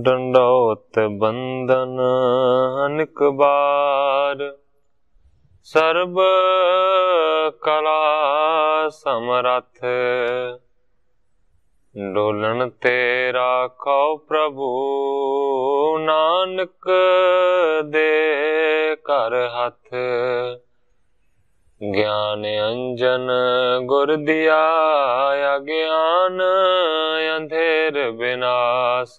डंडौत बंदन अनेक बार, सर्ब कला समरथ। डोलन तेरा कौ प्रभु, नानक दे कर हथ। ज्ञान अंजन गुर दिया, अज्ञान अंधेर विनाश।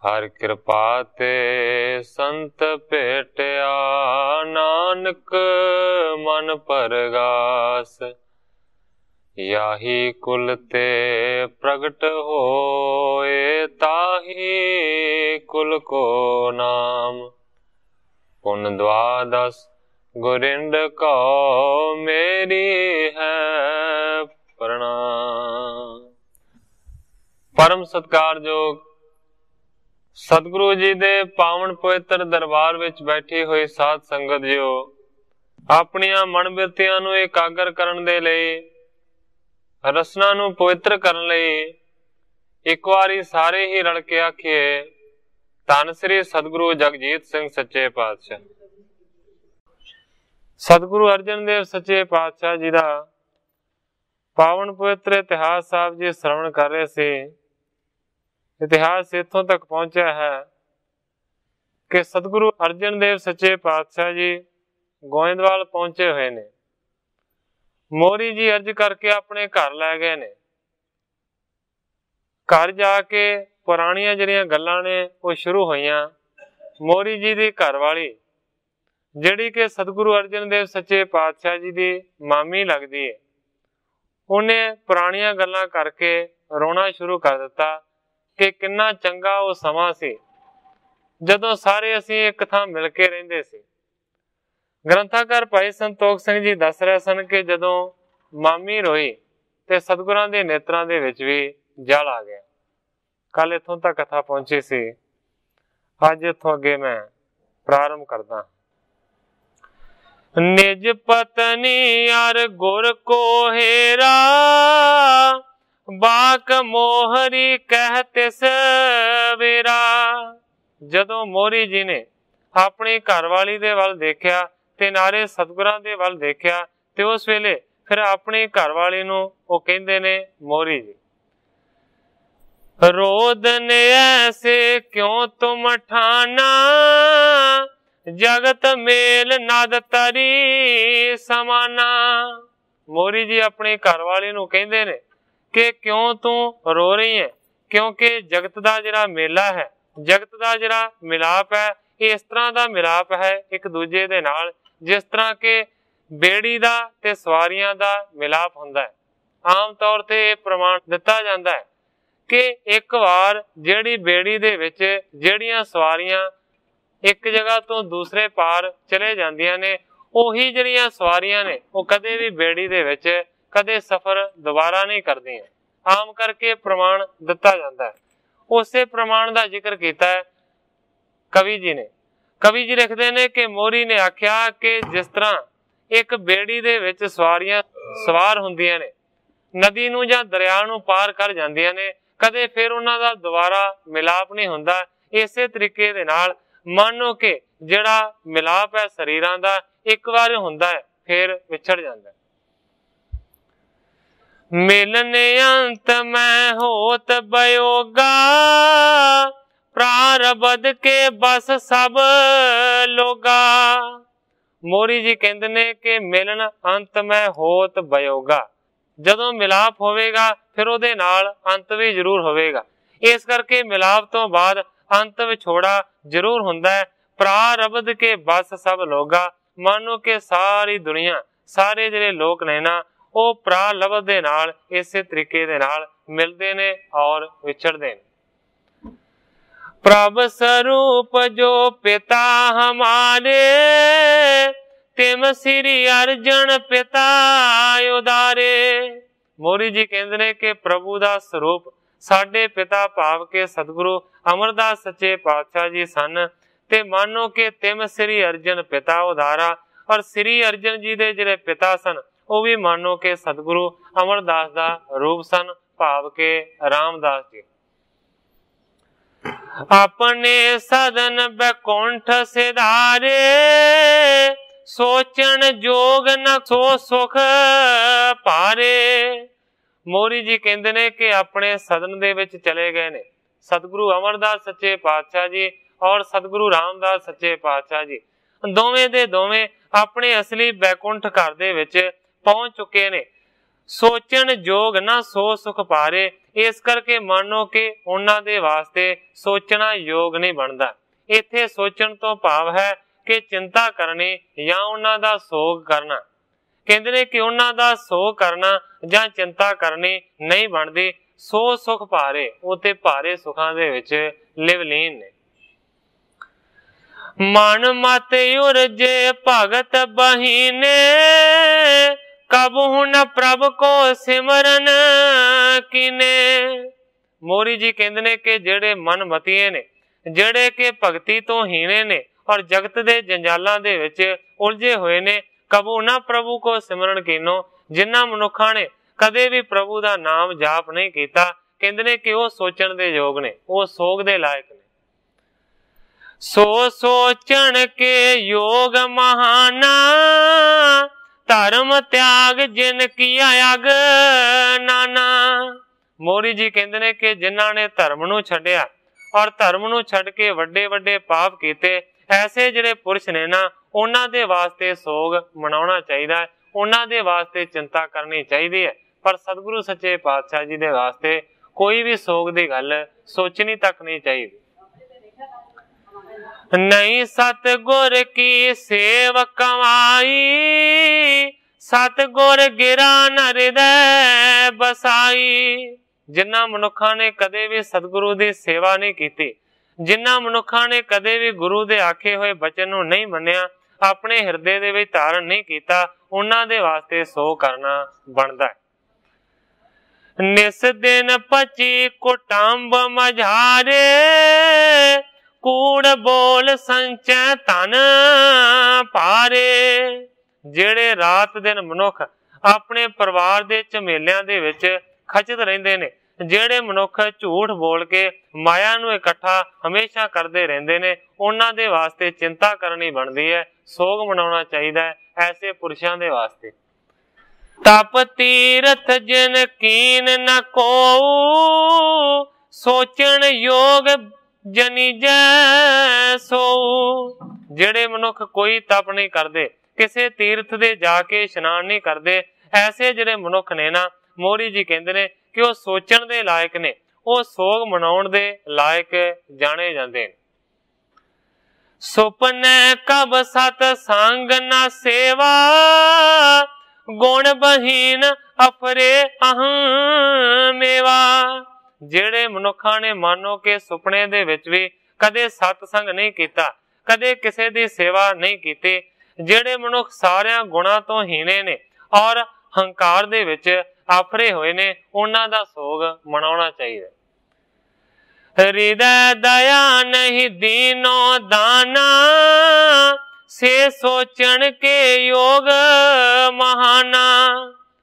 हर कृपा ते संत भेटिया, नानक मन परगास। याही कुल ते प्रगट होए, ताही कुल को नाम। पुन द्वादश गुरिंद को, मेरी है प्रणाम। परम सत्कारयोग सतगुरु जी दे पावन पवित्र दरबार विच बैठी हुई साध संगत जियो, अपनियां मन बिरतियां नूं एकागर करन दे लई, रसना नूं पवित्र करन लई एक वारी सारे ही रल के आखिए, धन श्री सतगुरु जगजीत सिंह सच्चे पातशाह। सतगुरु अर्जन देव सच्चे पातशाह जी दा पावन पवित्र इतिहास साहब जी श्रवण कर रहे थे। इतिहास इत्थों तक पहुंचा है कि सतगुरु अर्जन देव सच्चे पातशाह जी गोइंदवाल पहुंचे हुए ने। मोरी जी अर्ज करके अपने घर लै गए ने। घर जाके पुरानियां जिहड़ियां गल्लां ने वो शुरू होईयां। मोरी जी दी घरवाली जिहड़ी कि सतगुरु अर्जन देव सच्चे पातशाह जी दी मामी लगदी है, उन्हें पुरानियां गल्लां करके रोना शुरू कर दिता कि किन्ना चंगा वो समा सी जदों सारे असीं एक थां मिल के रहिंदे सी। ग्रंथाकार भाई संतोख सिंह जी दस रहे सन कि जदों मामी रोई ते सतगुरां दे नेत्रां दे विच भी जल आ गया। कल इत्थों तक कथा पहुंची सी, अज इत्थों अगे मैं प्रारंभ करदा। निज पत्नी अर गुर को हेरा, बाक मोहरी कहते सवेरा। जदों मोरी जी ने अपनी घरवाली दे वल देखिया ते नारे सतगुरां दे वल देखिया ते उस वेले फिर अपनी घरवाली नूं वो कहंदे ने मोरी जी। रोदन ऐसे क्यों तुम ठाना, जगत मेल नाद तरी समाना। मोरी जी अपनी घरवाली नूं कहंदे ने कि क्यों तू रो रही है, क्योंकि जगत दा जिहड़ा मेला है, जगत दा जिहड़ा मिलाप है, ये इस तरह दा मिलाप है एक दूजे दे नाल जिस तरह के बेड़ी दा ते सवारियां दा मिलाप हुंदा है। आम तौर ते यह प्रमाण दिता जाता है कि एक बार जिहड़ी बेड़ी दे विच जिहड़ियां सवारियां एक जगह तो दूसरे पार चले जांदियां ने, ओही जिहड़ियां सवारियां ने वो कदे भी बेड़ी दे विच कदे सफर दोबारा नहीं करदियां। आम करके प्रमाण दिता जाता है। उसे प्रमाण का जिक्र किया है कवि जी ने। कवि जी लिखते ने कि मोरी ने आख्या कि जिस तरह एक बेड़ी दे विच सवारियां सवार हुंदियां ने, नदी नूं जां दरिया नूं पार कर जांदियां ने, कदे फिर उन्हां दा दोबारा मिलाप नहीं हुंदा। इसे तरीके दे नाल मानो कि जिहड़ा मिलाप है शरीरां दा एक बार हुंदा है, फिर विछड़ जांदा है। मिलने अंत में होत बयोगा, प्रारब्ध के बस सब लोगा। मोरी जी कहते ने कि मिलन अंत में होत बयोगा, जदों मिलाप होवेगा फिर उहदे नाल अंत भी जरूर होवेगा। इस करके मिलाप तो बाद अंत विछोड़ा जरूर हुंदा है। प्रारब्ध के बस सब लोगा, मानो कि सारी दुनिया सारे जिहड़े लोक ने ना वो प्रारब्ध दे नाल इसे तरीके दे नाल मिलदे ने और विछड़दे ने। प्रभ स्वरूप जो पिता हमारे, तिम श्री अर्जन पिता उदारे। मोरी जी कहते ने कि प्रभु का स्वरूप साडे पिता भाव के सतगुरु अमरदास सच्चे पातशाह जी सन। ते मानो कि तिम श्री अर्जन पिता उदारा, और श्री अर्जन जी दे जिहड़े पिता सन वो भी मानो कि सतगुरु अमरदास दा रूप सन, भाव के रामदास जी। अपने सदन बैकुंठ सिधारे, सोचन जोग न सो सुख पारे। मोरी जी कहते ने कि अपने सदन दे विच चले गए ने सतगुरु अमरदास सच्चे पातशाह जी और सतगुरु रामदास सच्चे पातशाह जी, दोवें दे दोवें अपने असली बैकुंठ घर दे विच पहुंच चुके ने। सोचन जोग ना सो सुख पारे, इस करके मानो कि उन्हां दे वास्ते सोचना योग नहीं बनता। इत्थे सोचन तो भाव है कि चिंता करनी या उन्हां दा सोग करना। कहते ने कि उन्हां दा सोग करना या चिंता करनी नहीं बनती। सो सुख भारे, वो ते भारे सुखां दे विच लिवलीन ने। मन मत उरजे भगत बहीने, कबहू न प्रभ को सिमरन कीने। मोरी जी कहते ने कि जेड़े मन मतीए ने, जेड़े के भगती तो हीने ने और जगत दे जंजालां दे विच उलझे हुए ने, कबू ना प्रभु को सिमरन कीनो। जिन्हां मनुखां ने कदे भी प्रभु दा नाम जाप नहीं कीता, कहते ने कि वो सोचण दे योग ने, वो सोग दे लायक ने। सो सोचण के योग महाना, धर्म त्याग जिन किया अग नाना। मोरी जी कहते ने कि जिन्हां ने धर्म नूं छड्डिया और धर्म नूं छड्ड के वड्डे वड्डे पाप कीते, ऐसे जिहड़े पुरुष ने ना, उन्हां दे वास्ते सोग मनाउणा चाहीदा है, उन्हां दे वास्ते चिंता करनी चाहिदी है। पर सतगुरु सच्चे पातशाह जी दे वास्ते कोई भी सोग दी गल सोचनी तक नहीं चाहिए। नहीं सतगुर की सेव कमाई, सतगुर गिरा न हृदय बसाई। जिन्हां मनुखां ने कदे भी सतगुरु की सेवा नहीं की, जिन्हां मनुखां ने कदे भी गुरु दे आखे हुए बचन नूं नहीं मन्निया, अपने हिरदे दे विच धारण नहीं कीता, उन्हां दे वास्ते सो करना बनदा है। निस दिन पची कुटुंब मझारे, कूड़ बोल संचै तन पारे। जेड़े रात दिन मनुख अपने परिवार दे झमेलियां दे विच खचत रहिंदे ने, जेड़े मनुख झूठ बोल के माया नूं इकट्ठा हमेशा करते रहंदे ने, उन्हां दे वास्ते चिंता करनी बनदी है, सोग मनाउणा चाहिदा है ऐसे पुरुषां दे वास्ते। तप तीरथ जिन कीन न कोऊ, सोचण योग जनी जै सोऊ। जेड़े मनुख कोई तप नहीं करते, किसे तीर्थ दे जाके इशनान नहीं करते, ऐसे जेड़े मनुख ने ना, मोरी जी कहते ने कि वो सोचण दे लायक ने, वो सोग मनाउण दे लायक जाने जाते। सुपने कब सत संग न सेवा, गुण बहीन अफरे अहमेवा। जेड़े मनुखा ने मानो के सुपने दे विच भी कदे सतसंग नहीं किया, कदे किसे दी सेवा नहीं की, जेड़े मनुख सारिया गुणा तो हीने ने और हंकार दे विच आफरे हुए ने, उन्हां दा सोग मनाउणा चाहिए। हृदय दया नहीं दीनो दाना, से सोचण के योग महाना।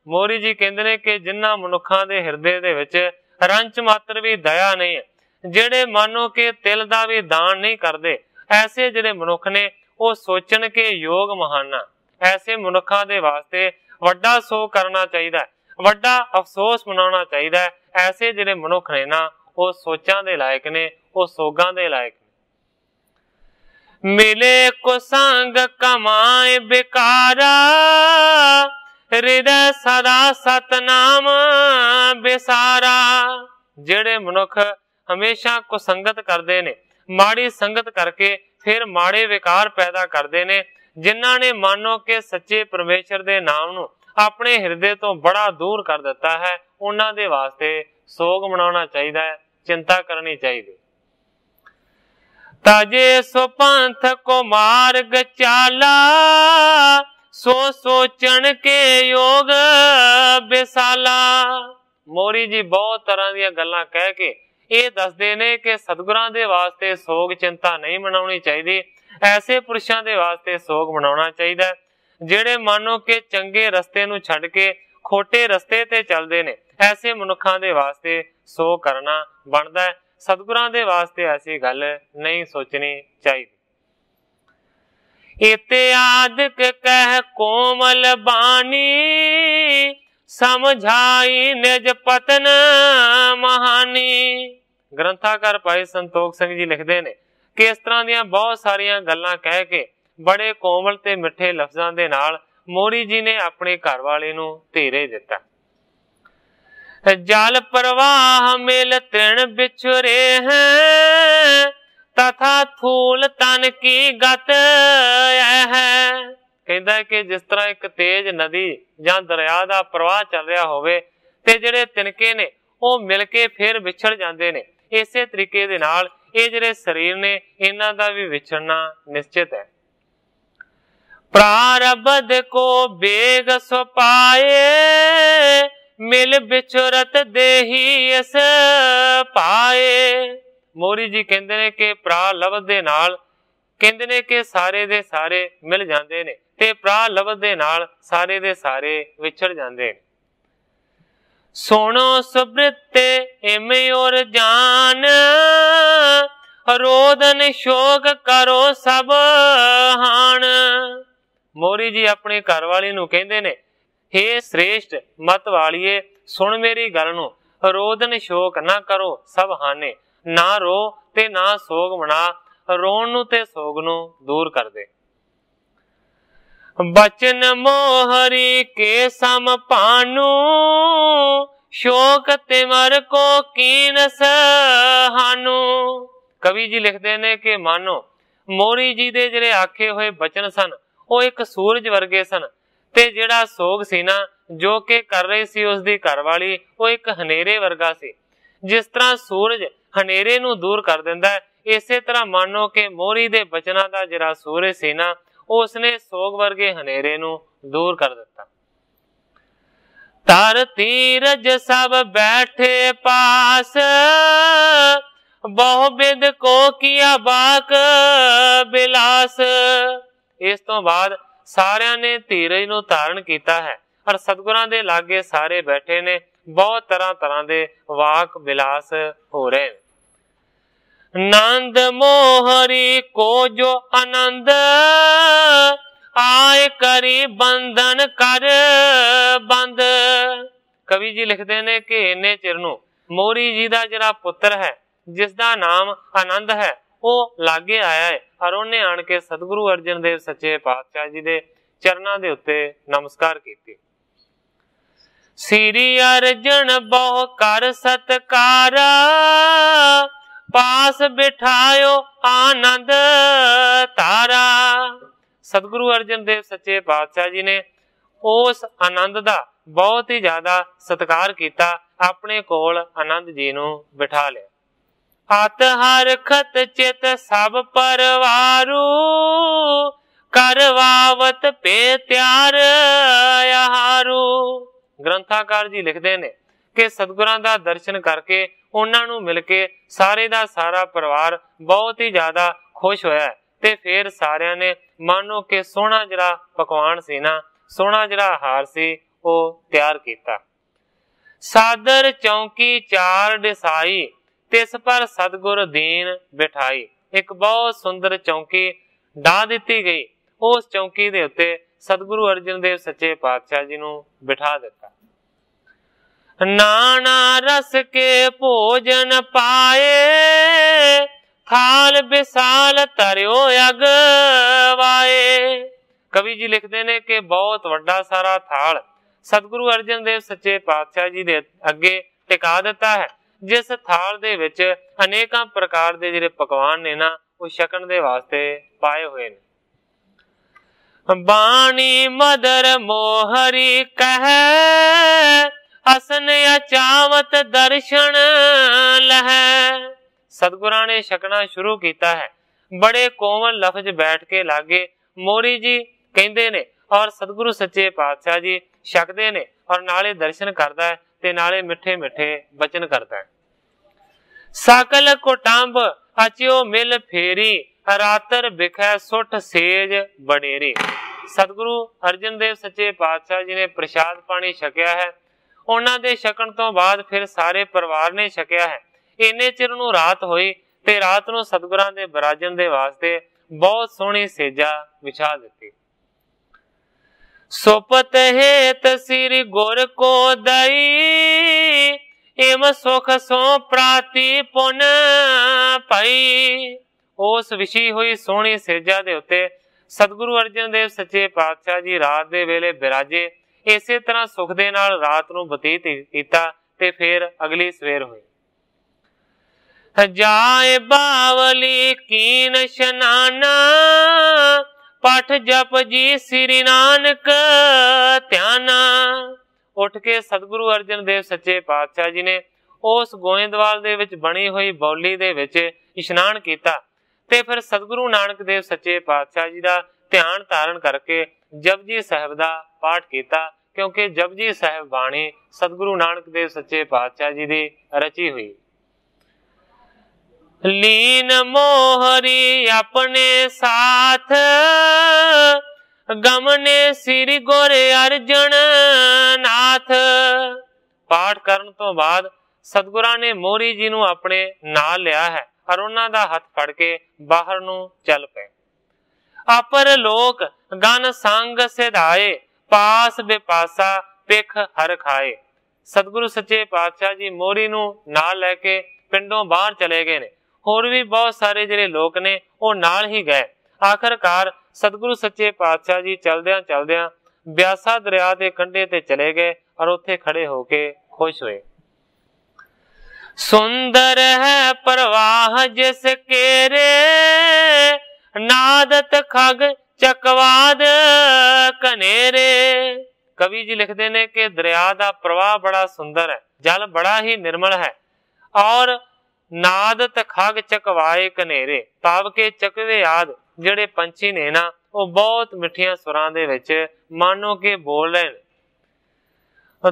मोरी जी कहते ने कि जिन्हां मनुखां दे हिरदे दे विच रंच मात्र भी दया नहीं है, जेड़े मानो के तिल दा भी दान नहीं करते, ऐसे जेड़े मनुख ने वो सोचण के योग महाना। ऐसे मनुखा दे वास्ते वड्डा सोग करना चाहिए, वड्डा अफसोस मनाउणा चाहिए। ऐसे जेड़े मनुख ने ना, वो सोचां दे लायक ने, वो सोगां दे लायक ने। मिले कुसंग कमाए बेकारा, हृदय सदा सतनाम बेसारा। जेड़े मनुख हमेशा कुसंगत करते ने, माड़ी संगत करके फिर माड़े विकार पैदा करते ने, जिन्हां ने मानो के सच्चे परमेश्वर दे नाम नूं अपने हिरदे तो बड़ा दूर कर दिता है, उन्हां दे वास्ते सोग मनाउणा चाहिए, चिंता करनी चाहिए। ताजे सो पंथ को मार्ग चाला, सो सोचण के योग बेसाला। मोरी जी बहुत तरह ਦੀਆਂ ਗੱਲਾਂ ਕਹਿ ਕੇ ਇਹ ਦੱਸਦੇ ਨੇ ਕਿ ਸਤਿਗੁਰਾਂ ਦੇ ਵਾਸਤੇ ਸੋਗ ਚਿੰਤਾ ਨਹੀਂ ਮਨਾਉਣੀ ਚਾਹੀਦੀ। ਐਸੇ ਪੁਰਸ਼ਾਂ ਦੇ ਵਾਸਤੇ ਸੋਗ ਮਨਾਉਣਾ ਚਾਹੀਦਾ ਜਿਹੜੇ ਮਾਨੋ ਕਿ ਚੰਗੇ ਰਸਤੇ ਨੂੰ ਛੱਡ ਕੇ ਖੋਟੇ ਰਸਤੇ ਤੇ ਚੱਲਦੇ ਨੇ। ਐਸੇ ਮਨੁੱਖਾਂ ਦੇ ਵਾਸਤੇ ਸੋਗ ਕਰਨਾ ਬਣਦਾ ਹੈ। ਸਤਿਗੁਰਾਂ ਦੇ ਵਾਸਤੇ ਐਸੀ ਗੱਲ ਨਹੀਂ ਸੋਚਣੀ ਚਾਹੀਦੀ। इत्यादिक कह कोमल बानी, समझाई निज पतन महानी। ग्रंथाकार भाई संतोख सिंह जी लिखते ने कि इस तरह ਦੀਆਂ बहुत सारिया गल्लां कह के बड़े कोमल ते मिठे लफ्जां दे नाल मोरी जी ने अपने घर वाले नूं धीरे दिता। जल प्रवाह मिल तृण बिछुरे हैं, तथा थूल तन की गत है। कहता है कि जिस तरह एक तेज नदी जां दरिया दा प्रवाह चल रहा होवे ते जिहड़े तिनके ने ਉਹ मिल के फिर विछड़ जाते ने, इसे तरीके दे नाल ਇਹ ਜਿਹੜੇ शरीर ने इन्हां दा भी विछड़ना निश्चित है। प्रारब्ध को बेग सो पाए, मिल बिछुरत देही इस पाए। मोरी जी कहते ने कि भरा लबध दे नाल कहते ने कि सारे दे सारे मिल जाते ने ते भरा लबध दे नाल सारे दे सारे विछड़ जाते। सुनो सुबृते इमे और जान, रोदन शोक करो सब हान। मोरी जी अपने घर वाली नूं कहते ने, हे श्रेष्ठ मत वालिए सुन मेरी गल नूं, रोदन शोक ना करो सब हाने। ना रो ते ना सोग मना, रोण नूं ते सोग नूं दूर कर दे। बचन मोहरी के सम पानू, शोक तिमर को कीन सहानू। कवि जी लिखते ने कि मानो मोरी जी दे जिहड़े आखे होए बचन सन ਉਹ एक सूरज वर्गे सन ते जिहड़ा सोग सी ना जो कि कर रही सी उसदी घरवाली ਉਹ एक हनेरे वर्गा सी। जिस तरह सूरज हनेरे नूं दूर कर दिंदा है, इसे तरह मानो कि मोरी दे बचना दा जिहड़ा सूरज सी ना उसने सोग वर्गे हनेरे नूं दूर कर दिता। तर तीरज सब बैठे पास, बहुबिद को किया बाक बिलास। इस तो बाद सारियां ने धीरज नूं धारण कीता है और सतगुरां दे लागे सारे बैठे ने, बहुत तरह तरह दे वाक बिलास हो रहे। नंद मोहरी को जो आनंद, आए करी बंधन कर बंद। कवि जी लिखते ने कि इन्ने चिर नूं मोरी जी दा जिहड़ा पुत्र है जिसदा नाम आनंद है ਉਹ लागे आया है और उन्हें आण के सतगुरु अर्जन देव सच्चे पातशाह जी दे चरनां दे उत्ते नमस्कार कीते। श्री अर्जन बहु कर सत्कारा, पास बिठायो आनंद तारा। सतगुरु अर्जन देव सच्चे पातशाह जी ने उस आनंद दा बहुत ही ज्यादा सत्कार किया, अपने कोल आनंद जी नूं बिठा लिया। अत हर खत चित सब परवारू, करवावत पे त्यार आहारू। ग्रंथाकार जी लिखते ने कि सतगुरां दा दर्शन करके उन्हां नूं मिल के सारे दा सारा परिवार बहुत ही ज्यादा खुश होया ते फिर सारियां ने मानो कि सोहना जिहड़ा पकवान सी ना, सोहना जिहड़ा आहार सी वो तैयार कीता। सादर चौकी चार डिसाई, तिस पर सतगुर दीन बिठाई। एक बहुत सुंदर चौकी ढा दिती गई, उस चौकी दे उत्ते सतगुरु अर्जन देव सच्चे पातशाह जी नूं बिठा दिता। नाना रस के भोजन पाए, थाल विशाल तरियो अगवाए। कवि जी लिखते ने कि बहुत वड्डा सारा थाल सतगुरु अर्जन देव सच्चे पातशाह जी दे अगे टिका दिता है, जिस थाल दे विच अनेकां प्रकार दे जिहड़े पकवान ने ना वो छकण दे वास्ते पाए हुए ने। बाणी मदर मोहरी कह, असन अचावत दर्शन लह। सतगुरां ने छकना शुरू किया है बड़े कोमल लफ्ज बैठ के लागे मोरी जी कहते ने और सतगुरु सच्चे पातशाह जी छकते ने और नाले दर्शन करता है ते नाले मिठे मिठे बचन करता है। सकल कुटुंब अचियो मिल फेरी रातर बिखै सुठ सेज बडेरी। सतगुरु अर्जन देव सच्चे पातशाह जी ने प्रसाद पानी छकिया है। उन्हां दे छकण तो बाद फिर सारे परिवार ने छकिया है। इन्ने चिर नूं रात होई ते रात नूं सतगुरां दे बराजन दे वास्ते बहुत सोहनी सेजा विछा दित्ती। सुपत हेत सिर गुर को दई एम सुख सो प्राति पुन पाई। उस विछी हुई सोहनी सेजा दे उत्ते सतगुरु अर्जन देव सच्चे पातशाह जी रात दे वेले बिराजे। इसे तरह सुख दे नाल रात नूं बतीत कीता ते फिर अगली सवेर हुई। जाए बावली कीन शनाना पाठ जप जी श्री नानक ध्याना। उठ के सतगुरु अर्जन देव सच्चे पातशाह जी ने उस गोइंदवाल दे विच बनी हुई बौली दे विच इशनान कीता ते फिर सतगुरु नानक देव सच्चे पातशाह जी दा ध्यान धारण करके जपजी साहिब दा पाठ कीता, क्योंकि जपजी साहिब बाणी सतगुरु नानक देव सच्चे पातशाह जी दी रची हुई। लीन मोहरी अपने साथ गमने श्री गोरे अर्जन नाथ। पाठ करन तो बाद सतगुरां ने मोहरी जी नूं अपने नाल लिया है और उन्हां दा हथ फड़ के बाहर नूं चल पे। अपर लोक गन संग सिधाए पास बेपासा पिख हर खाए। सतगुरु सच्चे पातशाह जी मोहरी नूं नाल लैके पिंडों बाहर चले गए ने। होर भी बहुत सारे जिहड़े लोग ने वो नाल ही गए। आखिरकार सतगुरु सच्चे पातशाह जी चलदियां चलदियां ब्यासा दरिया के कंढे ते चले गए और उत्थे खड़े होके खुश हुए। सुंदर है प्रवाह जिस केरे नादत खग चकवाद कनेरे। कवि जी लिखते ने कि दरिया का प्रवाह बड़ा सुंदर है, जल बड़ा ही निर्मल है और नादत खग चकवाए कनेरे, भाव के चकवे आद जिहड़े पंछी ने ना वो बहुत मिठिया सुरां दे विच मानो के बोल रहे ने।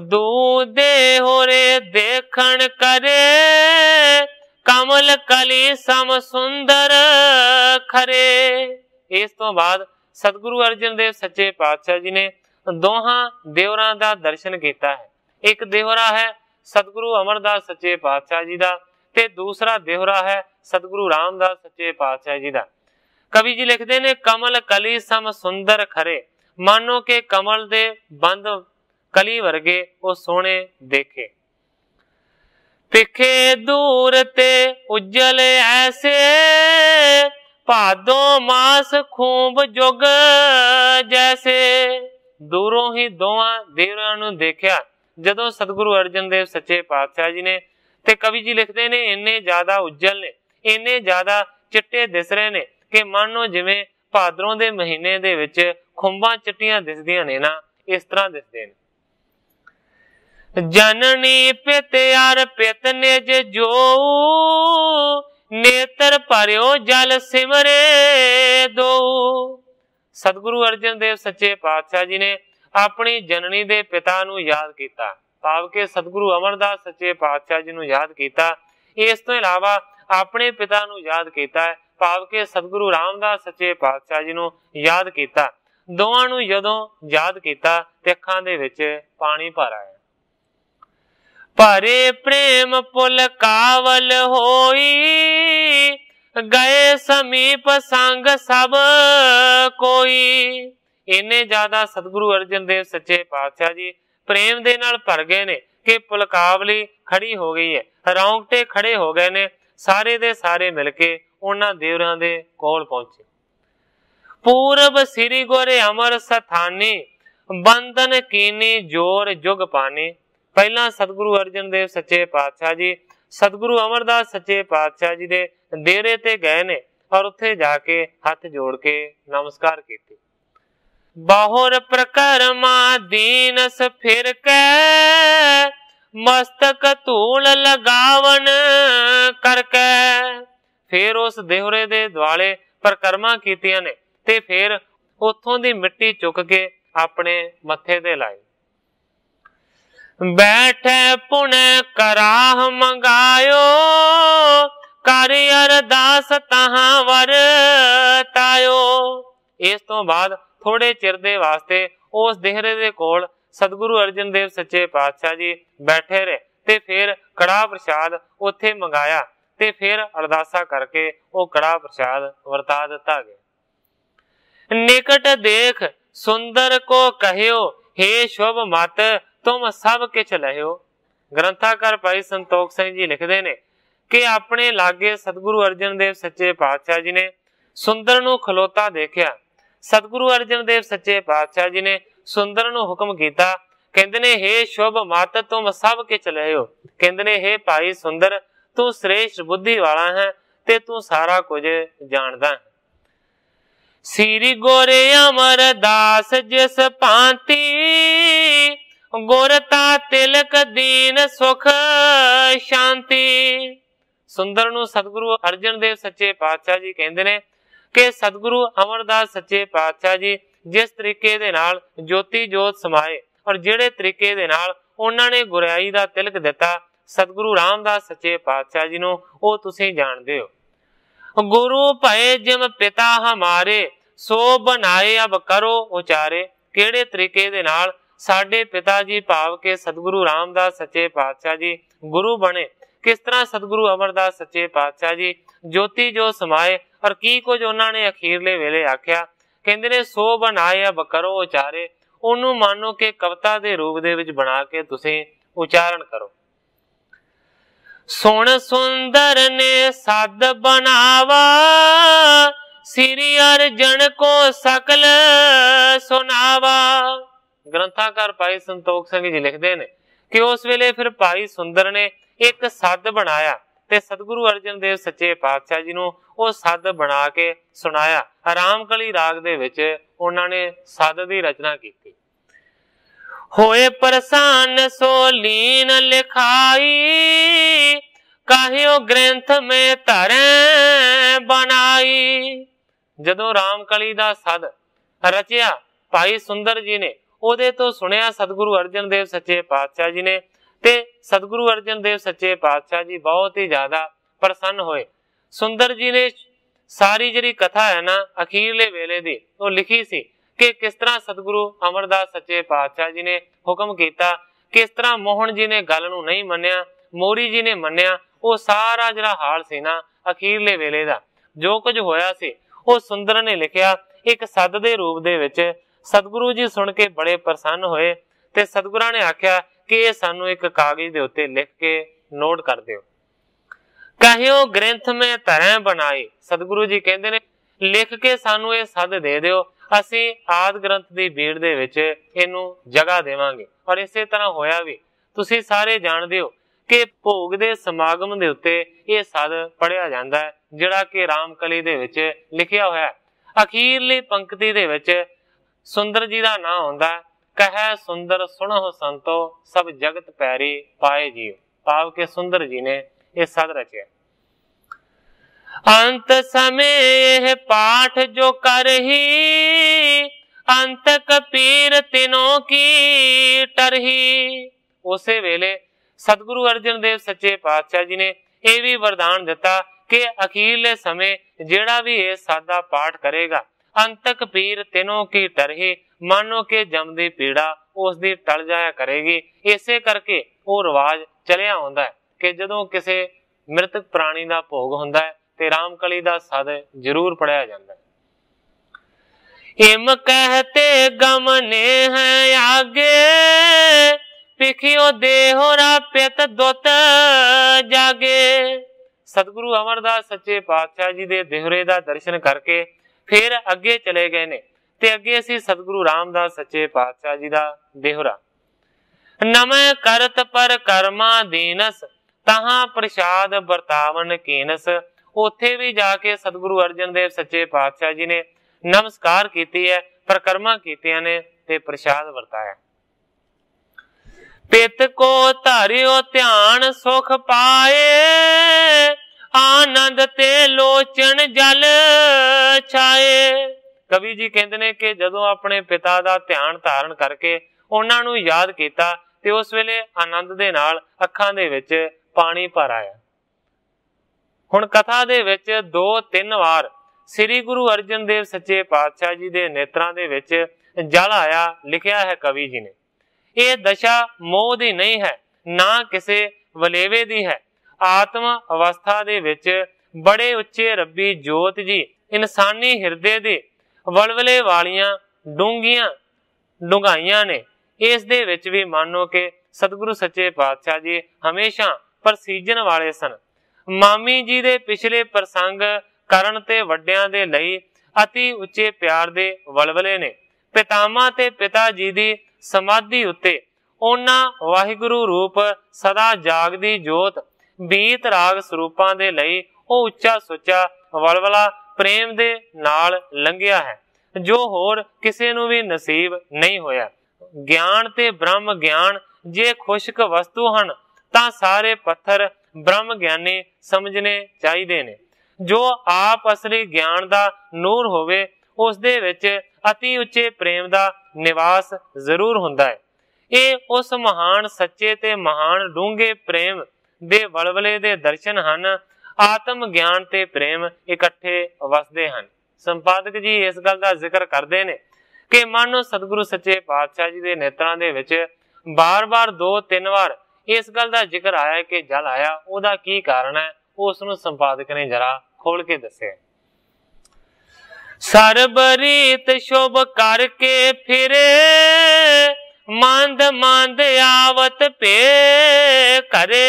दूधे होरे देखण करे कमल कली सम सुंदर खरे। इस तो बाद सतगुरु अर्जन देव सच्चे पातशाह जी ने दोहां देवरां दा दर्शन किया है। एक देवरा है सतगुरु अमरदास सच्चे पातशाह जी दा ते दूसरा देवरा है सतगुरु रामदास सच्चे पातशाह जी दा। कवि जी लिखते ने कमल कली सम सुंदर खरे, मानो के कमल दे बंद कली वर्गे वो सोने देखे। पिखे दूर ते उज्जल ऐसे भादो मास खूब जुग जैसे। दूरों ही दोवां देवरां नूं देखिया जदों सतगुरु अर्जन देव सच्चे पातशाह जी ने ते कवि जी लिखते ने इन्ने ज्यादा उज्जल ने, इन्ने ज्यादा चिट्टे दिस रहे ने कि मानो जिवें भादरों दे महीने दे विच खुंबां चिट्टियां दिसदियां ने ना, इस तरह दिसदे ने। जननी पित यार पित निज जो नेत्र भरियो जल सिमरे दो। सतगुरु अर्जन देव सच्चे पातशाह जी ने अपनी जननी दे पिता नूं याद किया, भाव के सतगुरु अमरदास सच्चे पातशाह जी नूं याद किया। इस तो इलावा अपने पिता नूं याद किया है, भाव के सतगुरु रामदास सच्चे पातशाह जी नूं याद किया। दोवां नूं जदों याद किया ते अखां दे विच पानी भर आया। भरे प्रेम पुल कावल होई गए समीप संग सब कोई। इन्ने ज्यादा सतगुरु अर्जन देव सच्चे पातशाह जी प्रेम दे नाल भर गए ने कि पुलकावली खड़ी हो गई है, रौंगटे खड़े हो गए ने। सारे दे सारे मिलके उन्हां देवरां दे कोल पहुंचे। पूरब श्री गोरे अमर स्थानी बंधन कीनी जोर जुग पानी। पहला सतगुरु अर्जन देव सच्चे पातशाह जी सतगुरु अमरदास सच्चे पातशाह जी दे डेरे ते गए ने और उत्थे जाके हथ जोड़ के नमस्कार कीती। बाहुर प्रकरमा दीनस फिर के मस्तक धूल लगावन करके। फिर उस देहरे दे दुआले परिक्रमा कीतियां ने ते फिर उथों दी मिट्टी चुक के अपने मत्थे ते लाई। बैठे पुणे कराह मंगायो कर अरदास तहां वरतायो। इस तो बाद थोड़े चिर दे वास्ते उस देहरे दे कोल सतगुरु अर्जन देव सच्चे पातशाह जी बैठे रहे ते फिर कड़ा प्रसाद उत्थे मंगाया ते फिर अरदासा करके वो कड़ा प्रसाद वरता दिता गया। निकट देख सुंदर को कहियो हे शुभ मत तुम सब किछ लहियो। ग्रंथाकार भाई संतोख सिंह जी लिखते ने कि अपने लागे सतगुरु अर्जन देव सच्चे पातशाह जी ने सुंदर नूं खलोता देखिया। सतगुरु अर्जन देव सच्चे पातशाह जी ने सुंदर नूं हुक्म कीता, कहंदे ने हे शुभ मत तुम सब किछ लहियो। कहंदे ने हे भाई सुंदर तू श्रेष्ठ बुद्धि वाला है ते तू सारा कुछ जानदा है। श्री गोरे अमरदास जिस भांति गुरता तिलक दीन सुख शांति। सुंदर नूं सतगुरु अर्जन देव सच्चे पातशाह जी कहंदे ने कि सतगुरु अमरदास सच्चे पातशाह जी जिस तरीके दे नाल ज्योति जोत समाए और जिहड़े तरीके दे नाल उन्हां ने गुरियाई दा तिलक दिता सतगुरु रामदास सच्चे पातशाह जी नूं ओह तुसीं जाणदे हो। गुरु भए जिम पिता हमारे सो बनाए अब करो उचारे। किहड़े तरीके दे नाल साडे पिता जी भाव के सतगुरु रामदास सच्चे पातशाह जी गुरु बने, किस तरह सतगुरु अमरदास सच्चे पातशाह जी ज्योति जो समाए और की कुछ उन्होंने अखीरले वेले आख्या। कहंदे ने सो बनाए अब करो उचारे, ओनू मानो के कविता दे रूप दे विच बना के तुसीं उचारण करो। सुन सुंदर ने सद बनावा श्री अर्जन को सकल सुनावा। ग्रंथाकार भाई संतोख सिंह जी लिखते ने कि उस वेले फिर भाई सुंदर ने एक सद बनाया ते सतगुरु अर्जन देव सच्चे पातशाह जी नूं ਉਹ सद बना के सुनाया। रामकली राग दे विच उन्हां ने सद दी रचना की। होए प्रसन्न सो लीन लिखाई काहियो ग्रंथ में धरे बनाई। जदों रामकली दा सद रचिया भाई सुंदर जी ने ओदे तो सुनिया सतगुरु अर्जन देव सच्चे पातशाह जी ने ते सतगुरु अर्जन देव सच्चे पातशाह जी बहुत ही ज्यादा प्रसन्न होए। सुंदर जी ने सारी जिहड़ी कथा है ना अखीरले वेले दी वो लिखी सी कि किस तरह सतगुरु अमरदास सच्चे पातशाह जी ने हुक्म किया, किस तरह मोहन जी ने गल नूं नहीं मन्निया, मोरी जी ने मन्निया। वो सारा जिहड़ा हाल सी ना अखीरले वेले दा जो कुछ होया सी वो सुंदर ने लिखिया एक सद दे रूप दे विच। सतगुरु जी सुन के बड़े प्रसन्न होए ते सतगुरां ने आख्या कि ये सानू एक कागज दे उत्ते लिख के नोट कर दिओ। कहियो ग्रंथ में तरह बनाई। सतगुरु जी कहंदे ने लिख के सानू ये सद दे दिओ, असीं आद ग्रंथ दी भीड़ दे विच इहनू जगह देवांगे। और इसे तरह होया भी। तुसीं सारे जाणदे हो कि भोग दे समागम दे उत्ते ये सद पढ़िया जांदा है जिहड़ा कि रामकली दे विच लिखिया होया है। अखीरली पंक्ति दे विच सुंदर जी दा नाम हुंदा है, कह सुंदर सुनो संतो सब जगत पैरी पाए जीव। भाव के सुंदर जी ने ये सद रचिया। अंत समय यह पाठ जो करही अंत कपीर तिनों की टरही। उसे वेले सतगुरु अर्जन देव सच्चे पातशाह जी ने यह भी वरदान दिता कि अखीरले समय जेड़ा भी ये सादा पाठ करेगा अंत कपीर तिनों की टरही, मानो के जमदी पीड़ा उसदी टल जाया करेगी। इसे करके वो रिवाज चलिया होंदा है कि जदों किसी मृतक प्राणी का भोग हुंदा है ते रामकली दा सद जरूर पढ़िया जांदा है। इम कहते गमने हैं आगे पिखियो देहोरा पित दुत जागे। सतगुरु अमरदास सच्चे पातशाह जी दे देहरे दा दर्शन करके फिर अगे चले गए ने ते अगे असीं सतगुरु रामदास सच्चे पातशाह जी दा देहरा। नमः करत पर कर्मा दीनस तहां प्रसाद बरतावन कीनस। उत्थे भी जाके सतगुरु अर्जन देव सच्चे पातशाह जी ने नमस्कार कीती है, परिक्रमा कीतियां ने ते प्रसाद वरताया। पित को धारियो ध्यान सुख पाए आनंद ते लोचन जल छाए। कवि जी कहते ने कि जदों अपने पिता दा ध्यान धारण करके उन्हां नूं याद कीता ते उस वेले आनंद दे नाल अखां दे विच पानी भर आया। हुण कथा दे विच 2-3 वार श्री गुरु अर्जन देव सच्चे पातशाह जी दे नेत्रां दे विच जल आया लिखिया है कवि जी ने। यह दशा मोह दी नहीं है, ना किसी वलेवे दी है। आत्म अवस्था दे विच बड़े उच्चे रब्बी जोत जी इंसानी हिरदे दे वलवले वालियां डूंगियां डुंगाइयां ने। इस दे विच भी मानो कि सतगुरु सच्चे पातशाह जी हमेशा परसीजन वाले सन। मामी जी दे पिछले प्रसंग करन ते वड्डियां दे लई अति उच्चे प्यार दे वलवले ने। पितामा ते पिता जी दी समाधि उत्ते उन्हां वाहिगुरु रूप सदा जागदी जोत बीत राग स्वरूपां दे लई ओ उच्चा सुच्चा वलवला प्रेम दे नाल लंघिया है, जो होर किसे नूं भी नसीब नहीं होया। ज्ञान ते ब्रह्म ज्ञान जे खुशक वस्तु हन तां सारे पत्थर ब्रह्म ज्ञानी समझने चाहिए ने। जो आप असली ज्ञान दा नूर होवे उस दे विच अति उच्चे प्रेम दा निवास जरूर हुंदा है। ਇਹ उस महान सच्चे ते महान डूंगे प्रेम दे वलवले दे दर्शन हन। आत्म ज्ञान ते प्रेम इकट्ठे वसदे हन। संपादक जी इस गल का जिक्र करते हैं कि मानो सतगुरु सच्चे पातशाह जी के नेत्रां दे विच बार बार 2-3 बार इस गल का जिक्र आया कि जल आया, उहदा की कारण है उसनूं संपादक ने जरा खोल के दस्सिया। सरबरीत शुभ करके फिरे मंद मंद आवत पे करे।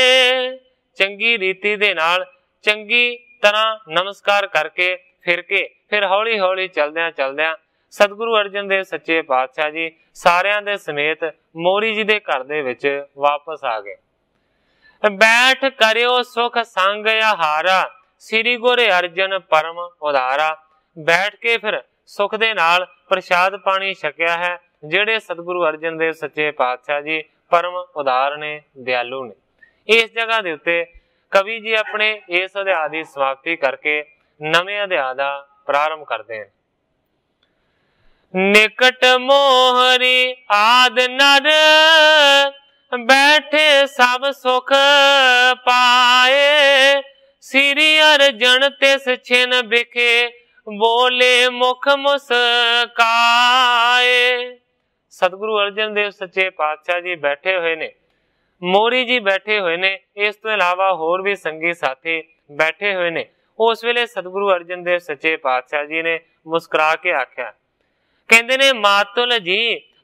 चंगी रीति दे नाल चंगी तरह नमस्कार करके फिर हौली हौली चलदियां चलदियां सतगुरु अर्जन देव सच्चे पातशाह जी सारियां दे समेत मोरी जी दे घर दे विच वापस आ गए। बैठ करियो सुख संग आहारा, श्री गुरु अर्जन परम उदारा। बैठ के फिर सुख दे नाल प्रसाद पानी छकिया है, जेड़े सतगुरु अर्जन देव सच्चे पातशाह जी परम उदार ने, दयालु ने। इस जगह दे उत्ते कवि जी अपने इस अध्याय की समाप्ति करके नवे अध्याय का प्रारंभ करते हैं। निकट मोहरी आद नर बैठे सब सुख पाए, श्री अर्जन तिस छिन बिखे बोले मुख मुस्काए। सतगुरु अर्जन देव सच्चे पातशाह जी बैठे हुए ने, मोरी जी बैठे हुए ने, इस तो इलावा होर भी संगी साथी बैठे हुए ने। उस वेले सतगुरु अर्जन देव सच्चे पातशाह जी ने मुस्कुरा के आख्या, कहंदे ने मातुल जी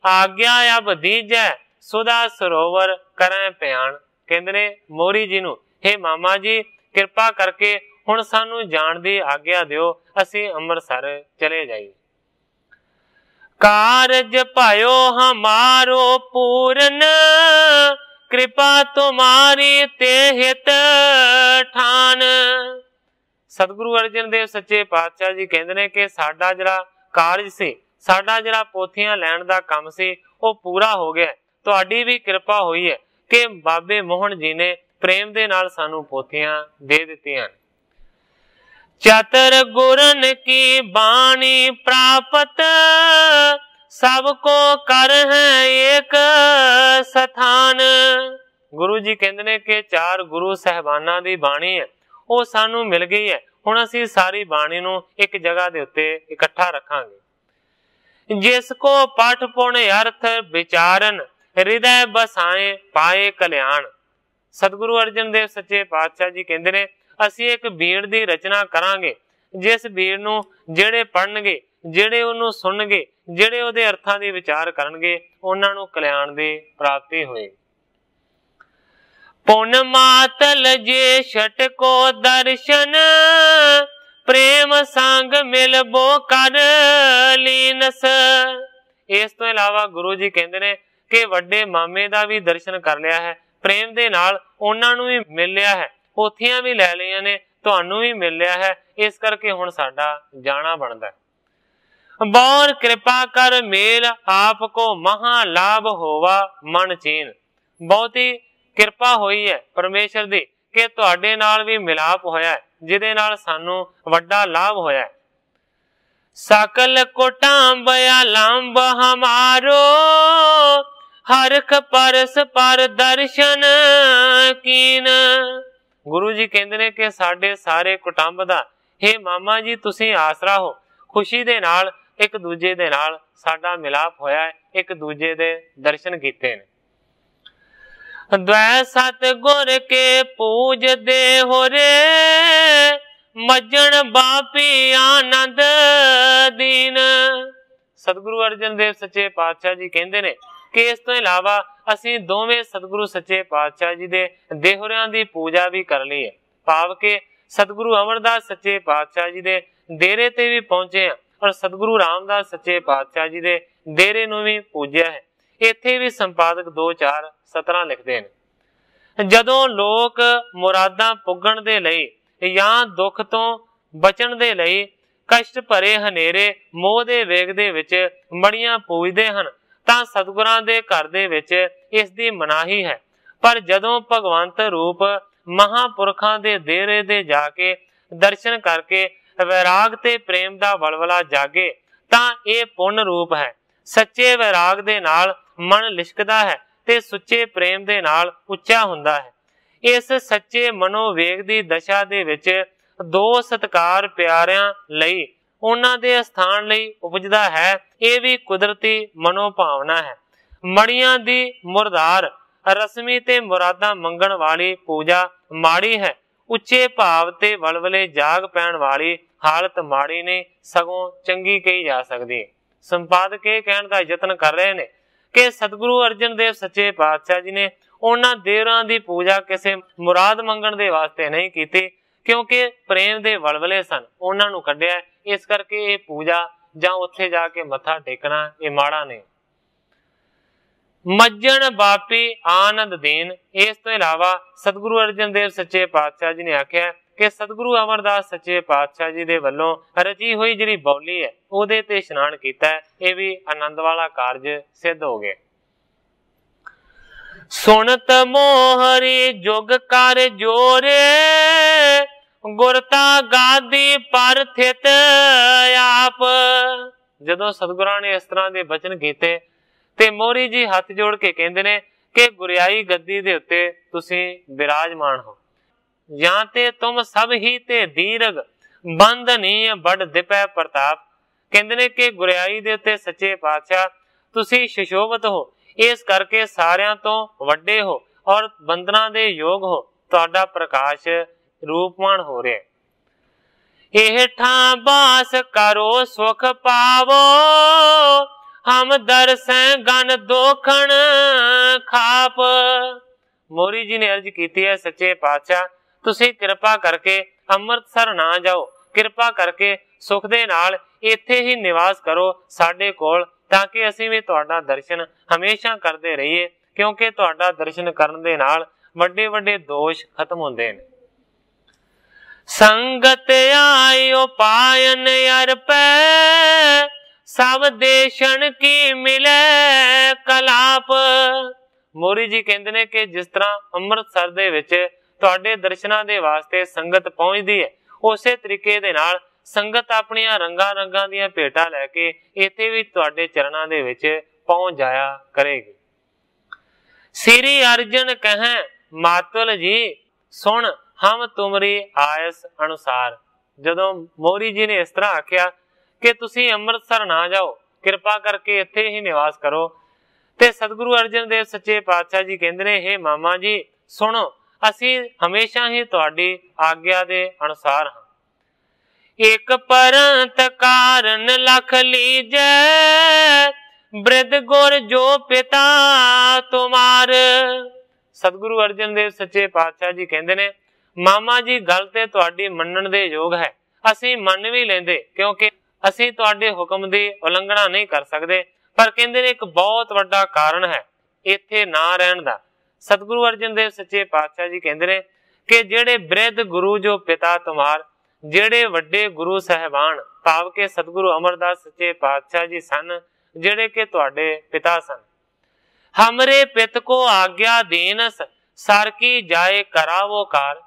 आग्या अब दीजै सुधा सरोवर करें प्याण। कहंदे ने मोरी जी नूं, हे मामा जी किरपा करके हुण सानू जाण दी आग्या दिओ, असीं अंम੍ਰਿਤਸਰ चले जाइए। कारज पायो हमारो पूरन, कृपा तुम्हारी ते हित ठान। सतगुरु अर्जन देव सच्चे पातशाह जी कहते हैं कि साडा जिहड़ा कारज सी, साडा जिहड़ा पोथियां लैण दा काम सी, वो पूरा हो गया। तुहाडी भी कृपा हुई है कि बाबे मोहन जी ने प्रेम दे नाल सानू पोथियां दे दित्तियां। चतर गुरन की बाणी प्राप्त, सबको कर है एक स्थान। गुरु जी कहते ने कि 4 गुरु साहबाना दी बाणी है, वो सानू मिल गई है। हुण असीं सारी बाणी नू एक जगह दे उत्ते इकट्ठा रखांगे। जिसको पठ पुण अर्थ विचारन, हृदय बसाए पाए कल्याण। सतगुरु अर्जन देव सच्चे पातशाह जी कहते ने असीं एक बीड़ दी रचना करांगे, जिस बीड़ नू जेड़े पढ़नगे, जेड़े उहनू सुनणगे, जेड़े उहदे अर्थां दी विचार करनगे, उहनां नू कल्याण दी प्राप्ति होएगी। पुन मातल जे छट को दर्शन, प्रेम संग मिलबो कर लीनस। इस तो इलावा गुरु जी कहते ने कि वड्डे मामे दा भी दर्शन कर लिया है, प्रेम दे नाल उहनां नू भी मिल लिया है, पोथियां भी लै लिया ने, तुहानू भी मिल लिया है। इस करके हुण साडा जाना बनदा है। बौर कृपा कर मेल आपको महा लाभ होवा मन चीन। बहुत ही कृपा हुई है परमेश्वर दी कि तुहाडे नाल भी मिलाप होया है, जिहदे नाल सानू वड्डा लाभ होया। सकल कोटांबया लांब हमारो हरख परस पर दर्शन कीन। गुरु जी कहते ने कि साडे सारे कुटुंब दा हे मामा जी तुसीं आसरा हो। खुशी दे नाल एक दूजे दे नाल साडा मिलाप होया है, एक दूजे दे दर्शन कीते ने। द्वै सतगुर के पूज दे हो रे मज्जन बापी आनंद दीन। सतगुरु अर्जन देव सच्चे पातशाह जी कहते ने कि इस तो इलावा असीं दोवें सतगुरु सच्चे पातशाह जी दे देहोरियां दी पूजा भी कर ली है। भाव के सतगुरु अमरदास सच्चे पातशाह जी दे डेरे ते भी पहुंचे हैं और सतगुरु रामदास सच्चे पातशाह जी दे डेरे नूं भी पूजिया है। इत्थे भी संपादक 2-4 सतरां लिखदे ने। जदों लोक मुरादां पुगण दे लई ਜਾਂ ਦੁੱਖ ਤੋਂ ਬਚਣ ਦੇ ਲਈ ਕਸ਼ਟ ਭਰੇ ਹਨੇਰੇ ਮੋਹ ਦੇ ਵੇਗ ਦੇ ਵਿੱਚ ਮੜੀਆਂ ਪੂਜਦੇ ਹਨ ਤਾਂ ਸਤਿਗੁਰਾਂ ਦੇ ਘਰ ਦੇ ਵਿੱਚ ਇਸ ਦੀ ਮਨਾਹੀ ਹੈ। ਪਰ ਜਦੋਂ ਭਗਵੰਤ ਰੂਪ ਮਹਾਂਪੁਰਖਾਂ ਦੇ ਡੇਰੇ ਦੇ ਜਾ ਕੇ ਦਰਸ਼ਨ ਕਰਕੇ ਵੈਰਾਗ ਤੇ ਪ੍ਰੇਮ ਦਾ ਵਲਵਲਾ ਜਾਗੇ ਤਾਂ ਇਹ ਪੁੰਨ ਰੂਪ ਹੈ। ਸੱਚੇ ਵੈਰਾਗ ਦੇ ਨਾਲ ਮਨ ਲਿਸ਼ਕਦਾ ਹੈ ਤੇ ਸੁੱਚੇ ਪ੍ਰੇਮ ਦੇ ਨਾਲ ਉੱਚਾ ਹੁੰਦਾ ਹੈ। इस सच्चे मनोवेग की दशा दे विच दो सत्कार प्यारियां लई उन्हां दे स्थान लई उपजदा है। ये भी कुदरती मनोभावना है। मड़ियां दी मुरदार रस्मी ते मुरादा मंगण वाली पूजा माड़ी है। उच्चे भाव ते वलवले जाग पैण वाली हालत माड़ी नहीं सगों चंगी कही जा सकती। संपादक ये कहण दा यतन कर रहे ने कि सतगुरु अर्जन देव सच्चे पातशाह जी ने उन्हां देवरां दी पूजा किसी मुराद मंगण दे वास्ते नहीं कीती क्योंकि प्रेम दे वलवले सन उन्हां नूं कढिया। इस करके ये पूजा जां उत्थे जाके मत्था टेकना ये माड़ा नहीं। मज्जन बापी आनंद दीन। इस तो इलावा सतगुरु अर्जन देव सच्चे पातशाह जी ने आख्या कि सतगुरु अमरदास सच्चे पातशाह जी दे वल्लों रची हुई जिहड़ी बौली है उहदे ते इशनान कीता है। ये भी आनंद वाला कारज सिद्ध हो गया। सुनत मोहरी जुग कर जोरे गुरता गादी पर थित आप। जदों सतगुरां ने इस तरह के बचन कीते ते मोहरी जी हथ जोड़ के कहंदे ने कि गुरियाई गद्दी दे उत्ते तुसीं विराजमान हो जां ते तुम सब ही ते दीरघ बंधनीय बड़ दिपै प्रताप। कहंदे ने कि गुरियाई दे उत्ते सच्चे पातशाह तुसीं सुशोभित हो इस करके सारियां तो वड्डे हो और बंधना दे योग हो। तुहाडा प्रकाश रूपमान हो रहा। एह ठां बास करो सुख पावो हम दरसैं गन दोखण खाप। मोरी जी ने अर्ज की है सच्चे पातशाह तुसीं कृपा करके अमृतसर ना जाओ। कृपा करके सुख दे नाल इत्थे ही निवास करो साडे कोल ताकि असीं भी तुहाडा दर्शन हमेशा करते रहिए क्योंकि तुहाडा दर्शन करन दे नाल वड्डे वड्डे दोष खत्म होंदे ने। संगत आयो पायन अर्पै सब देशन की मिले कलाप। मोरी जी कहंदे ने कि जिस तरह अमृतसर दे विच तुहाडे दर्शनां दे वास्ते संगत पहुंचदी है उसे तरीके दे नाल संगत अपनियां रंगा रंगा दियां भेटां लैके इत्थे भी तुहाडे चरणां दे विच पहुंच जाया करेगी। श्री अर्जन कहें मातुल जी सुन हम तुमरी आयस अनुसार। जदों मोरी जी ने इस तरह आख्या कि तुसीं अमृतसर ना जाओ कृपा करके इत्थे ही निवास करो ते सतगुरु अर्जन देव सच्चे पातशाह जी कहंदे ने हे मामा जी सुनो असीं हमेशा ही तुहाडी आग्या दे अनुसार हां। एक परंत कारण लख लीजै बृद गुर जो पिता तुमार। सतगुरु अर्जन देव सच्चे पातशाह जी कहंदे ने मामा जी गल ते तुहाडी मन्नण दे योग है असीं मन भी लेंदे क्योंकि असीं तुहाडे हुक्म दी उलंघना नहीं कर सकदे पर कहंदे ने एक बहुत वड्डा कारण है इत्थे ना रहण दा। सतगुरु अर्जन देव सच्चे पातशाह जी कहंदे ने कि जेड़े बृद गुरु जो पिता तुमार जेड़े वड्डे गुरु साहिबान भाव के सतगुरु अमरदास सच्चे पातशाह जी सन जेड़े के तुहाडे पिता सन। हमरे पित को आज्ञा दीनस सर की जाए करावो कार।